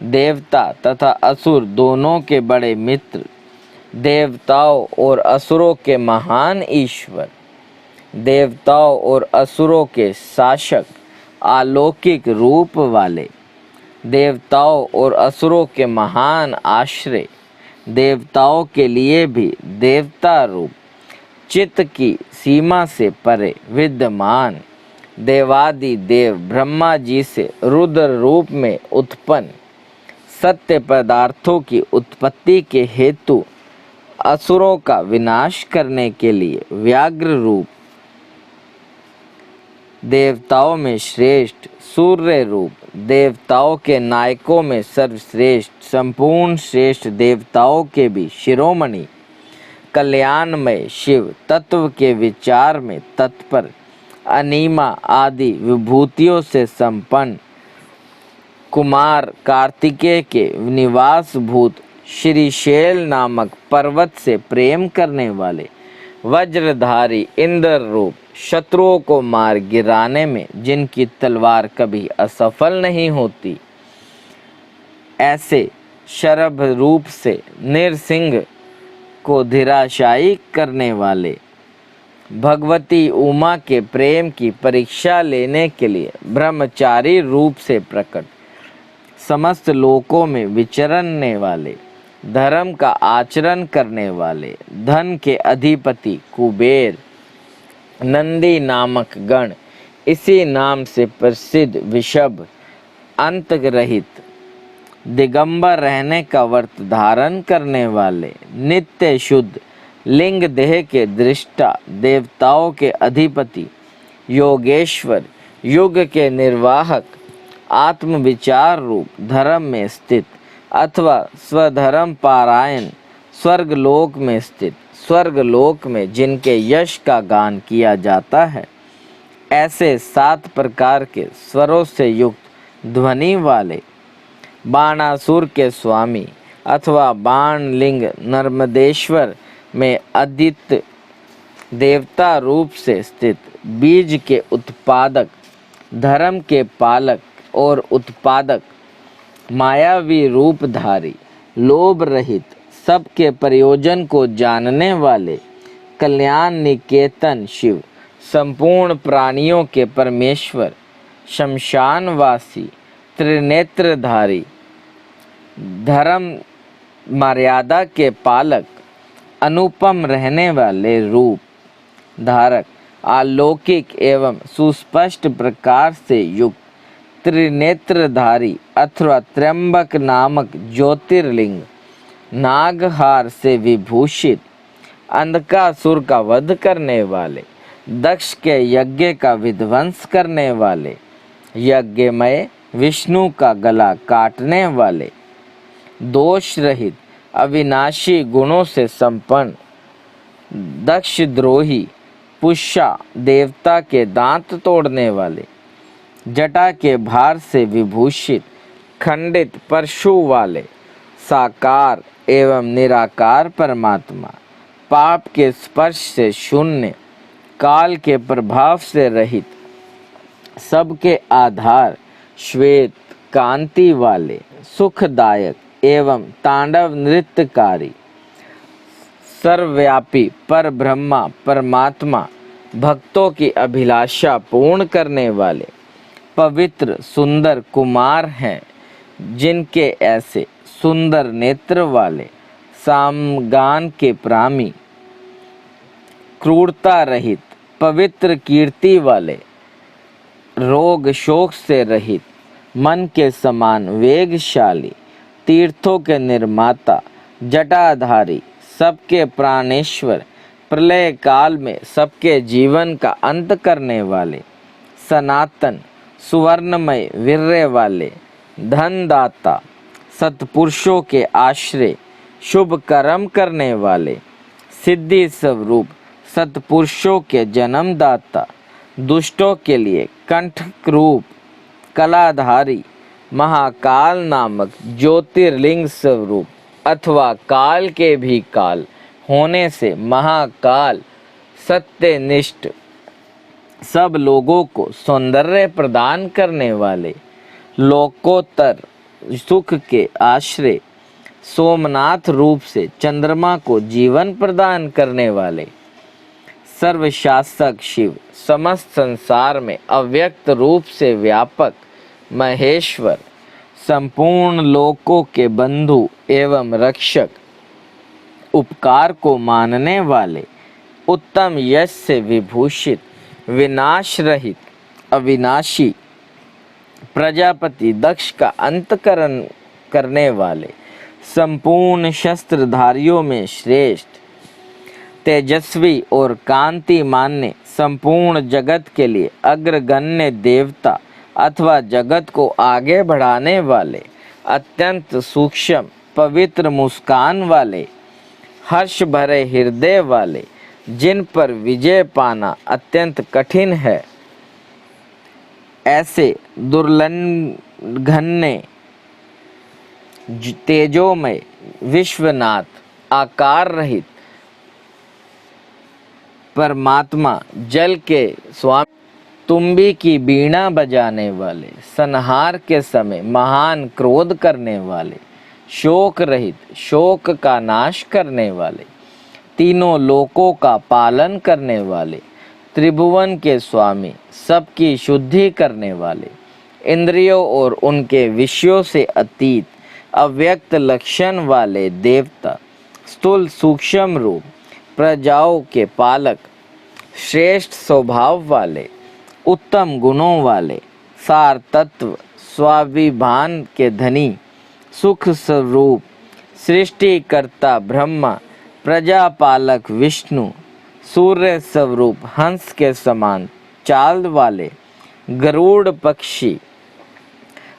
S1: देवता तथा असुर दोनों के बड़े मित्र, देवताओं और असुरों के महान ईश्वर, देवताओं और असुरों के शासक, अलौकिक रूप वाले, देवताओं और असुरों के महान आश्रय, देवताओं के लिए भी देवता रूप, चित्त की सीमा से परे विद्यमान, देवादि देव ब्रह्मा जी से रुद्र रूप में उत्पन्न, सत्य पदार्थों की उत्पत्ति के हेतु असुरों का विनाश करने के लिए व्याघ्र रूप, देवताओं में श्रेष्ठ सूर्य रूप, देवताओं के नायकों में सर्वश्रेष्ठ, संपूर्ण श्रेष्ठ देवताओं के भी शिरोमणि, कल्याणमय शिव तत्व के विचार में तत्पर, अनीमा आदि विभूतियों से संपन्न, कुमार कार्तिकेय के निवास भूत श्रीशैल नामक पर्वत से प्रेम करने वाले, वज्रधारी इंद्र रूप, शत्रुओं को मार गिराने में जिनकी तलवार कभी असफल नहीं होती, ऐसे शरभ रूप से निरसिंह को धीराशायी करने वाले, भगवती उमा के प्रेम की परीक्षा लेने के लिए ब्रह्मचारी रूप से प्रकट, समस्त लोकों में विचरने वाले, धर्म का आचरण करने वाले, धन के अधिपति कुबेर, नंदी नामक गण, इसी नाम से प्रसिद्ध विषभ, अंत रहित, दिगंबर रहने का व्रत धारण करने वाले, नित्य शुद्ध, लिंग देह के दृष्टा, देवताओं के अधिपति, योगेश्वर, युग के निर्वाहक, आत्म विचार रूप धर्म में स्थित अथवा स्वधर्म पारायण, स्वर्ग लोक में स्थित, स्वर्ग लोक में जिनके यश का गान किया जाता है, ऐसे 7 प्रकार के स्वरों से युक्त ध्वनि वाले, बाणासुर के स्वामी अथवा बाणलिंग नर्मदेश्वर में आदित्य देवता रूप से स्थित, बीज के उत्पादक, धर्म के पालक और उत्पादक, मायावी रूपधारी, लोभ रहित, सबके प्रयोजन को जानने वाले, कल्याण निकेतन शिव, संपूर्ण प्राणियों के परमेश्वर, शमशानवासी, त्रिनेत्रधारी, धर्म मर्यादा के पालक, अनुपम रहने वाले रूप धारक, अलौकिक एवं सुस्पष्ट प्रकार से युक्त, त्रिनेत्रधारी अथवा त्र्यंबक नामक ज्योतिर्लिंग, नागहार से विभूषित, अंधकासुर का वध करने वाले, दक्ष के यज्ञ का विध्वंस करने वाले, यज्ञमय विष्णु का गला काटने वाले, दोष रहित, अविनाशी गुणों से संपन्न, दक्ष द्रोही, पुष्या देवता के दांत तोड़ने वाले, जटा के भार से विभूषित, खंडित परशु वाले, साकार एवं निराकार परमात्मा, पाप के स्पर्श से शून्य, काल के प्रभाव से रहित, सबके आधार, श्वेत कांति वाले, सुखदायक एवं तांडव नृत्यकारी, सर्वव्यापी पर ब्रह्मा परमात्मा, भक्तों की अभिलाषा पूर्ण करने वाले, पवित्र सुंदर कुमार हैं, जिनके ऐसे सुंदर नेत्र वाले, सामगान के प्रामी, क्रूरता रहित, पवित्र कीर्ति वाले, रोग शोक से रहित, मन के समान वेगशाली, तीर्थों के निर्माता, जटाधारी, सबके प्राणेश्वर, प्रलय काल में सबके जीवन का अंत करने वाले, सनातन सुवर्णमय वीर्य वाले, धनदाता, सत्पुरुषों के आश्रय, शुभ कर्म करने वाले, सिद्धि स्वरूप, सत्पुरुषों के जन्मदाता, दुष्टों के लिए कंठक रूप, कलाधारी, महाकाल नामक ज्योतिर्लिंग स्वरूप अथवा काल के भी काल होने से महाकाल, सत्यनिष्ठ, सब लोगों को सौंदर्य प्रदान करने वाले, लोकोत्तर सुख के आश्रय, सोमनाथ रूप से चंद्रमा को जीवन प्रदान करने वाले, सर्वशासक शिव, समस्त संसार में अव्यक्त रूप से व्यापक महेश्वर, संपूर्ण लोकों के बंधु एवं रक्षक, उपकार को मानने वाले, उत्तम यश से विभूषित, विनाश रहित, अविनाशी, प्रजापति दक्ष का अंतकरण करने वाले, संपूर्ण शस्त्रधारियों में श्रेष्ठ, तेजस्वी और कांति मान्य, संपूर्ण जगत के लिए अग्रगण्य देवता अथवा जगत को आगे बढ़ाने वाले, अत्यंत सूक्ष्म पवित्र मुस्कान वाले, हर्ष भरे हृदय वाले, जिन पर विजय पाना अत्यंत कठिन है, ऐसे दुर्लंघन्य तेजोमय विश्वनाथ, आकार रहित परमात्मा, जल के स्वामी, तुम्बी की बीणा बजाने वाले, संहार के समय महान क्रोध करने वाले, शोक रहित, शोक का नाश करने वाले, तीनों लोकों का पालन करने वाले, त्रिभुवन के स्वामी, सबकी शुद्धि करने वाले, इंद्रियों और उनके विषयों से अतीत अव्यक्त लक्षण वाले देवता, स्थूल सूक्ष्म रूप, प्रजाओं के पालक, श्रेष्ठ स्वभाव वाले, उत्तम गुणों वाले, सार तत्व, स्वाभिमान के धनी, सुख स्वरूप, सृष्टिकर्ता ब्रह्मा, प्रजापालक विष्णु, सूर्य स्वरूप हंस के समान चाल वाले, गरुड़ पक्षी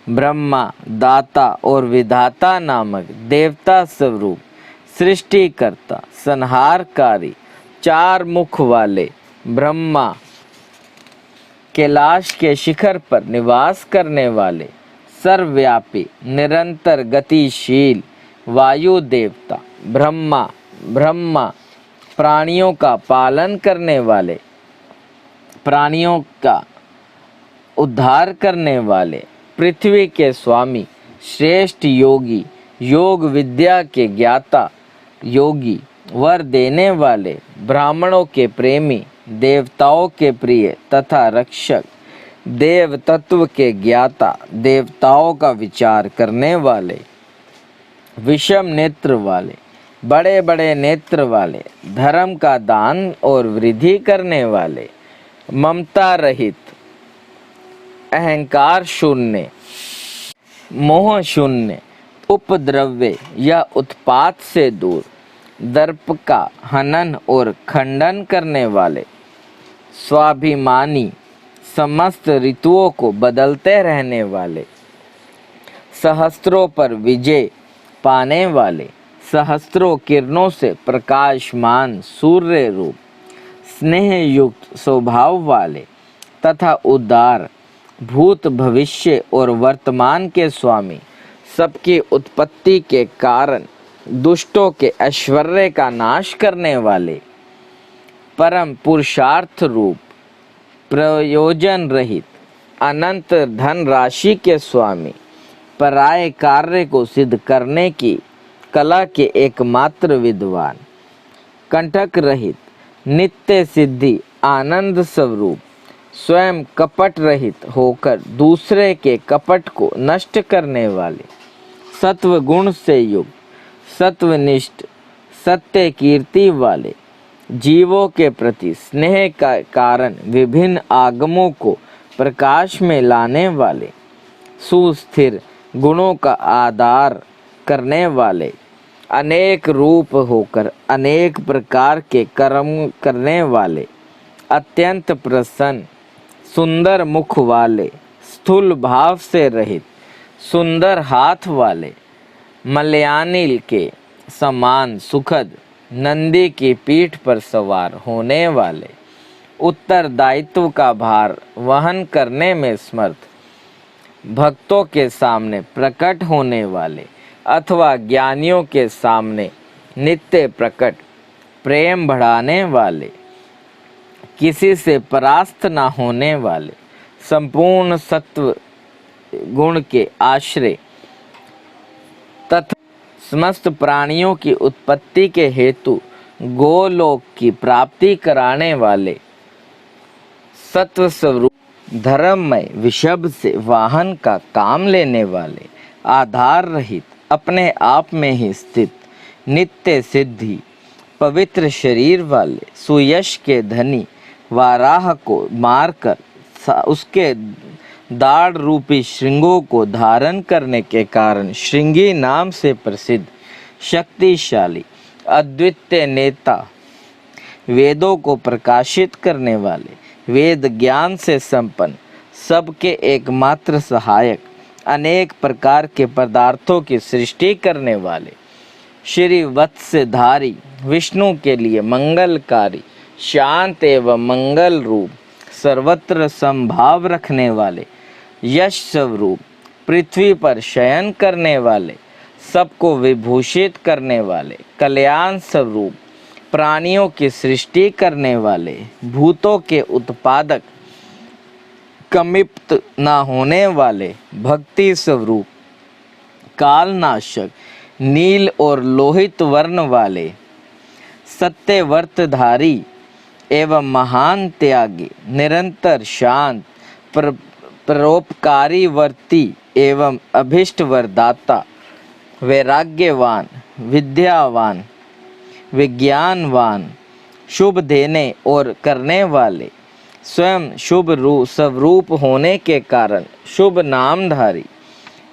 S1: ब्रह्मा, दाता और विधाता नामक देवता स्वरूप, सृष्टिकर्ता, संहारकारी, चार मुख वाले ब्रह्मा, कैलाश के शिखर पर निवास करने वाले, सर्वव्यापी, निरंतर गतिशील वायु देवता ब्रह्मा, प्राणियों का पालन करने वाले, प्राणियों का उद्धार करने वाले, पृथ्वी के स्वामी, श्रेष्ठ योगी, योग विद्या के ज्ञाता योगी, वर देने वाले, ब्राह्मणों के प्रेमी, देवताओं के प्रिय तथा रक्षक, देव तत्व के ज्ञाता, देवताओं का विचार करने वाले, विषम नेत्र वाले, बड़े बड़े नेत्र वाले, धर्म का दान और वृद्धि करने वाले, ममता रहित, अहंकार शून्य, मोह शून्य, उपद्रव्य या उत्पात से दूर, दर्प का हनन और खंडन करने वाले, स्वाभिमानी, समस्त ऋतुओं को बदलते रहने वाले, सहस्त्रों पर विजय पाने वाले, सहस्त्रों किरणों से प्रकाशमान सूर्य रूप, स्नेह युक्त स्वभाव वाले तथा उदार, भूत भविष्य और वर्तमान के स्वामी, सबकी उत्पत्ति के कारण, दुष्टों के ऐश्वर्य का नाश करने वाले, परम पुरुषार्थ रूप, प्रयोजन रहित, अनंत धन राशि के स्वामी, पराये कार्य को सिद्ध करने की कला के एकमात्र विद्वान, कंटक रहित, नित्य सिद्धि, आनंद स्वरूप, स्वयं कपट रहित होकर दूसरे के कपट को नष्ट करने वाले, सत्व गुण से युक्त, सत्वनिष्ठ, सत्य कीर्ति वाले, जीवों के प्रति स्नेह का कारण विभिन्न आगमों को प्रकाश में लाने वाले, सुस्थिर गुणों का आधार करने वाले, अनेक रूप होकर अनेक प्रकार के कर्म करने वाले, अत्यंत प्रसन्न, सुंदर मुख वाले, स्थूल भाव से रहित, सुंदर हाथ वाले, मलयानिल के समान सुखद, नंदी की पीठ पर सवार होने वाले, उत्तरदायित्व का भार वहन करने में समर्थ, भक्तों के सामने प्रकट होने वाले अथवा ज्ञानियों के सामने नित्य प्रकट, प्रेम बढ़ाने वाले, किसी से परास्त न होने वाले, संपूर्ण सत्व गुण के आश्रय तथा समस्त प्राणियों की उत्पत्ति के हेतु गोलोक की प्राप्ति कराने वाले, सत्व स्वरूप, धर्ममय विषभ से वाहन का काम लेने वाले, आधार रहित, अपने आप में ही स्थित, नित्य सिद्धि, पवित्र शरीर वाले, सुयश के धनी, वाराह को मारकर उसके दाढ़ रूपी श्रृंगों को धारण करने के कारण श्रृंगी नाम से प्रसिद्ध, शक्तिशाली, अद्वितीय नेता, वेदों को प्रकाशित करने वाले, वेद ज्ञान से संपन्न, सबके एकमात्र सहायक, अनेक प्रकार के पदार्थों की सृष्टि करने वाले, श्री वत्सधारी, विष्णु के लिए मंगलकारी, शांत एवं मंगल रूप, सर्वत्र संभाव रखने वाले, यश स्वरूप, पृथ्वी पर शयन करने वाले, सबको विभूषित करने वाले, कल्याण स्वरूप, प्राणियों की सृष्टि करने वाले, भूतों के उत्पादक, कमिप्त न होने वाले, भक्ति स्वरूप, कालनाशक, नील और लोहित वर्ण वाले, सत्यव्रतधारी एवं महान त्यागी, निरंतर शांत, परोपकारी वर्ती एवं अभिष्ट वरदाता, वैराग्यवान, विद्यावान, विज्ञानवान, शुभ देने और करने वाले, स्वयं शुभ स्वरूप होने के कारण शुभ नामधारी,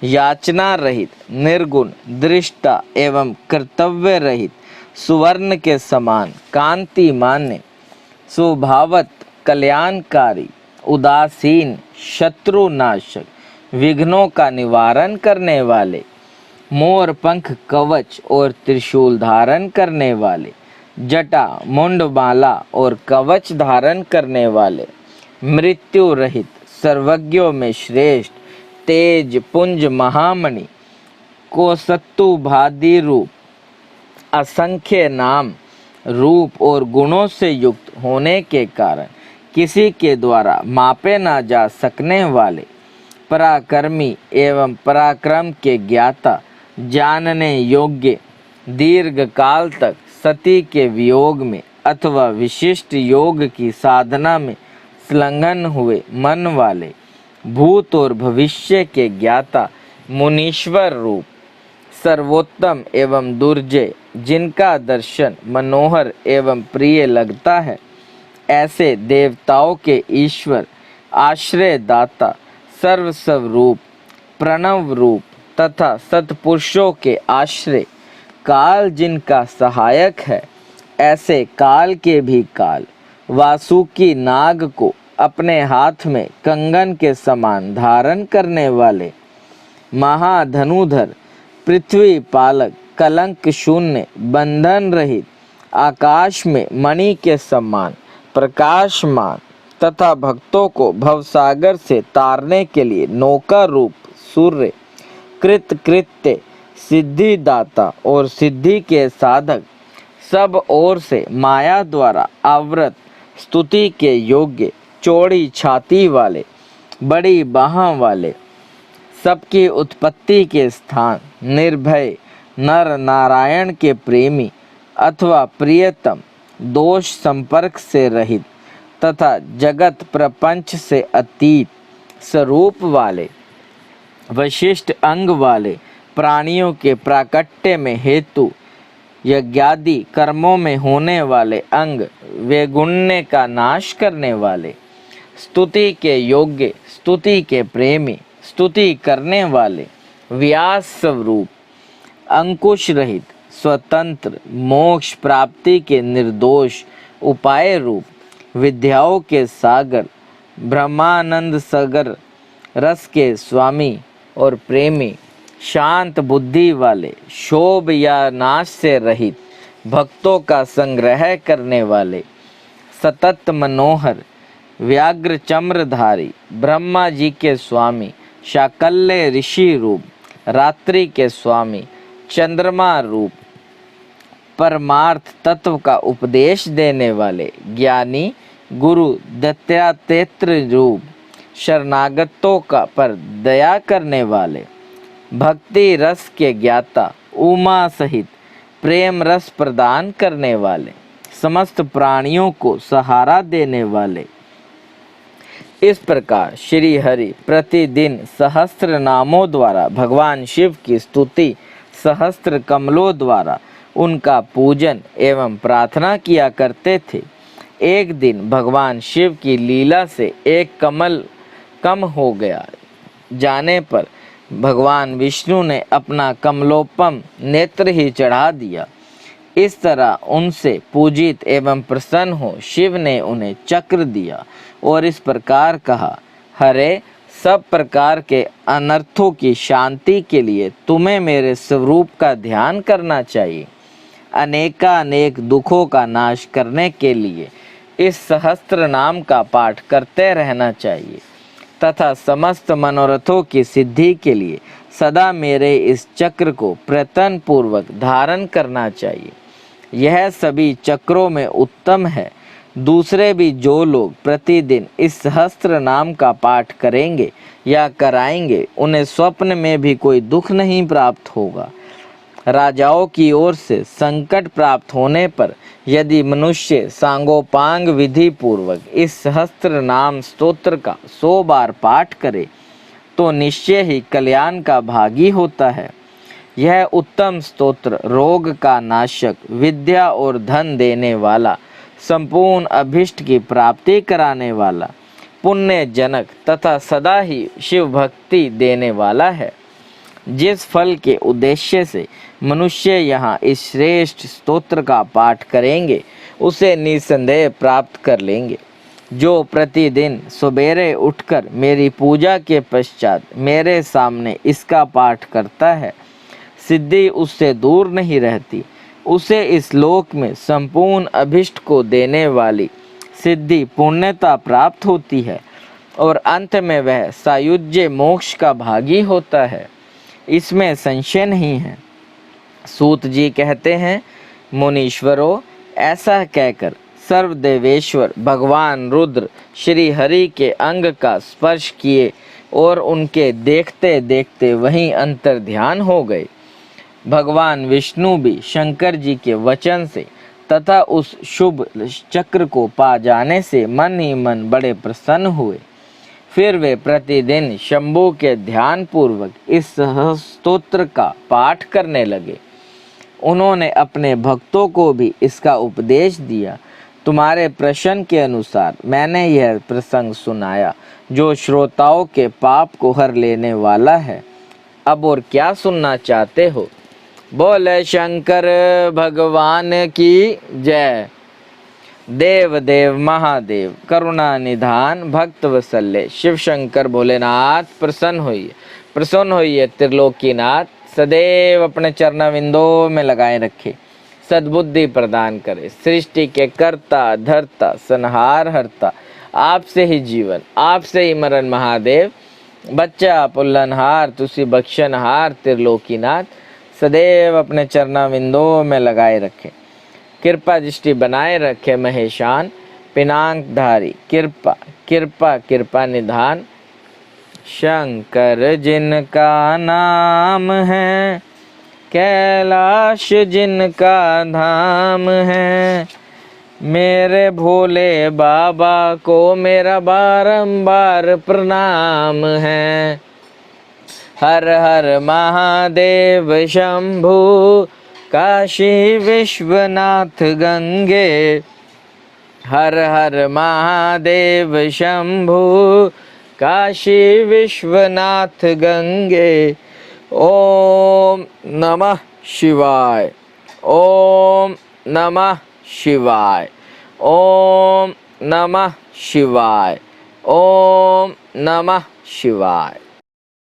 S1: याचना रहित, निर्गुण, दृष्टा एवं कर्तव्य रहित, सुवर्ण के समान कांति मान्य, स्वभावत कल्याणकारी, उदासीन, शत्रुनाशक, विघ्नों का निवारण करने वाले, मोर पंख कवच और त्रिशूल धारण करने वाले, जटा मुंडमाला और कवच धारण करने वाले, मृत्यु रहित, सर्वज्ञों में श्रेष्ठ, तेज पुंज महामणि, कोसत्तु भादी रूप, असंख्य नाम, रूप और गुणों से युक्त होने के कारण किसी के द्वारा मापे ना जा सकने वाले, पराक्रमी एवं पराक्रम के ज्ञाता, जानने योग्य, दीर्घ काल तक सती के वियोग में अथवा विशिष्ट योग की साधना में संलग्न हुए मन वाले, भूत और भविष्य के ज्ञाता, मुनीश्वर रूप, सर्वोत्तम एवं दुर्जय, जिनका दर्शन मनोहर एवं प्रिय लगता है, ऐसे देवताओं के ईश्वर, आश्रय दाता, सर्वस्वरूप, प्रणव रूप तथा सत्पुरुषों के आश्रय, काल जिनका सहायक है, ऐसे काल के भी काल, वासुकी नाग को अपने हाथ में कंगन के समान धारण करने वाले, महाधनुधर, पृथ्वी पालक, कलंक शून्य, बंधन रहित, आकाश में मणि के समान प्रकाशमान तथा भक्तों को भवसागर से तारने के लिए नौका रूप सूर्य, कृत कृत्य, सिद्धिदाता और सिद्धि के साधक, सब ओर से माया द्वारा आवृत, स्तुति के योग्य, चौड़ी छाती वाले, बड़ी बाहों वाले, सबकी उत्पत्ति के स्थान, निर्भय, नर नारायण के प्रेमी अथवा प्रियतम, दोष संपर्क से रहित तथा जगत प्रपंच से अतीत, स्वरूप वाले, विशिष्ट अंग वाले, प्राणियों के प्राकट्य में हेतु, यज्ञादि कर्मों में होने वाले अंग, वैगुण्य का नाश करने वाले, स्तुति के योग्य, स्तुति के प्रेमी, स्तुति करने वाले, व्यास स्वरूप, अंकुश रहित, स्वतंत्र, मोक्ष प्राप्ति के निर्दोष, उपाय रूप, विद्याओं के सागर, ब्रह्मानंद सागर, रस के स्वामी और प्रेमी, शांत बुद्धि वाले, शोभ या नाश से रहित, भक्तों का संग्रह करने वाले, सतत मनोहर, व्याघ्र चम्रधारी, ब्रह्मा जी के स्वामी, शाकल्य ऋषि रूप, रात्रि के स्वामी, चंद्रमा रूप, परमार्थ तत्व का उपदेश देने वाले, ज्ञानी गुरु, दत्तात्रेय रूप, शरणागतों का पर दया करने वाले, भक्ति रस के ज्ञाता, उमा सहित प्रेम रस प्रदान करने वाले, समस्त प्राणियों को सहारा देने वाले। इस प्रकार श्री हरि प्रतिदिन सहस्त्र नामों द्वारा भगवान शिव की स्तुति, सहस्त्र कमलों द्वारा उनका पूजन एवं प्रार्थना किया करते थे। एक दिन भगवान शिव की लीला से एक कमल कम हो गया जाने पर भगवान विष्णु ने अपना कमलोपम नेत्र ही चढ़ा दिया। इस तरह उनसे पूजित एवं प्रसन्न हो शिव ने उन्हें चक्र दिया और इस प्रकार कहा, हरे, सब प्रकार के अनर्थों की शांति के लिए तुम्हें मेरे स्वरूप का ध्यान करना चाहिए। अनेकानेक दुखों का नाश करने के लिए इस सहस्त्र नाम का पाठ करते रहना चाहिए तथा समस्त मनोरथों की सिद्धि के लिए सदा मेरे इस चक्र को प्रयत्न पूर्वक धारण करना चाहिए। यह सभी चक्रों में उत्तम है। दूसरे भी जो लोग प्रतिदिन इस सहस्त्र नाम का पाठ करेंगे या कराएंगे, उन्हें स्वप्न में भी कोई दुख नहीं प्राप्त होगा। राजाओं की ओर से संकट प्राप्त होने पर यदि मनुष्य सांगोपांग विधि पूर्वक इस सहस्त्र नाम स्तोत्र का 100 बार पाठ करे तो निश्चय ही कल्याण का भागी होता है। यह उत्तम स्तोत्र रोग का नाशक, विद्या और धन देने वाला, संपूर्ण अभिष्ट की प्राप्ति कराने वाला, पुण्य जनक तथा सदा ही शिव भक्ति देने वाला है। जिस फल के उद्देश्य से मनुष्य यहाँ इस श्रेष्ठ स्तोत्र का पाठ करेंगे उसे निसंदेह प्राप्त कर लेंगे। जो प्रतिदिन सवेरे उठकर मेरी पूजा के पश्चात मेरे सामने इसका पाठ करता है, सिद्धि उससे दूर नहीं रहती। उसे इस लोक में संपूर्ण अभिष्ट को देने वाली सिद्धि पुण्यता प्राप्त होती है और अंत में वह सायुज्य मोक्ष का भागी होता है, इसमें संशय नहीं है। सूत जी कहते हैं, मुनीश्वरों, ऐसा कहकर सर्वदेवेश्वर भगवान रुद्र श्री हरि के अंग का स्पर्श किए और उनके देखते देखते वहीं अंतर ध्यान हो गए। भगवान विष्णु भी शंकर जी के वचन से तथा उस शुभ चक्र को पा जाने से मन ही मन बड़े प्रसन्न हुए। फिर वे प्रतिदिन शंभु के ध्यान पूर्वक इस स्तोत्र का पाठ करने लगे। उन्होंने अपने भक्तों को भी इसका उपदेश दिया। तुम्हारे प्रश्न के अनुसार मैंने यह प्रसंग सुनाया जो श्रोताओं के पाप को हर लेने वाला है। अब और क्या सुनना चाहते हो? बोले शंकर भगवान की जय। देव देव महादेव करुणा निधान भक्त वत्सल्य शिव शंकर भोलेनाथ प्रसन्न होइए त्रिलोकीनाथ सदैव अपने चरणाविंदों में लगाए रखे, सद्बुद्धि प्रदान करे। सृष्टि के कर्ता धर्ता संहार हरता, आपसे ही जीवन आपसे ही मरण महादेव। बच्चा पुल्लनहार तुसी बख्शनहार त्रिलोकीनाथ सदैव अपने चरणाविंदों में लगाए रखे, कृपा दृष्टि बनाए रखे महेशान पिनाकधारी। कृपा कृपा कृपा निधान। शंकर जिनका नाम है, कैलाश जिनका धाम है, मेरे भोले बाबा को मेरा बारंबार प्रणाम है। हर हर महादेव शंभु काशी विश्वनाथ गंगे। हर हर महादेव शंभु काशी विश्वनाथ गंगे। ओम नमः शिवाय। ओम नमः शिवाय। ओम नमः शिवाय। ओम नमः शिवाय।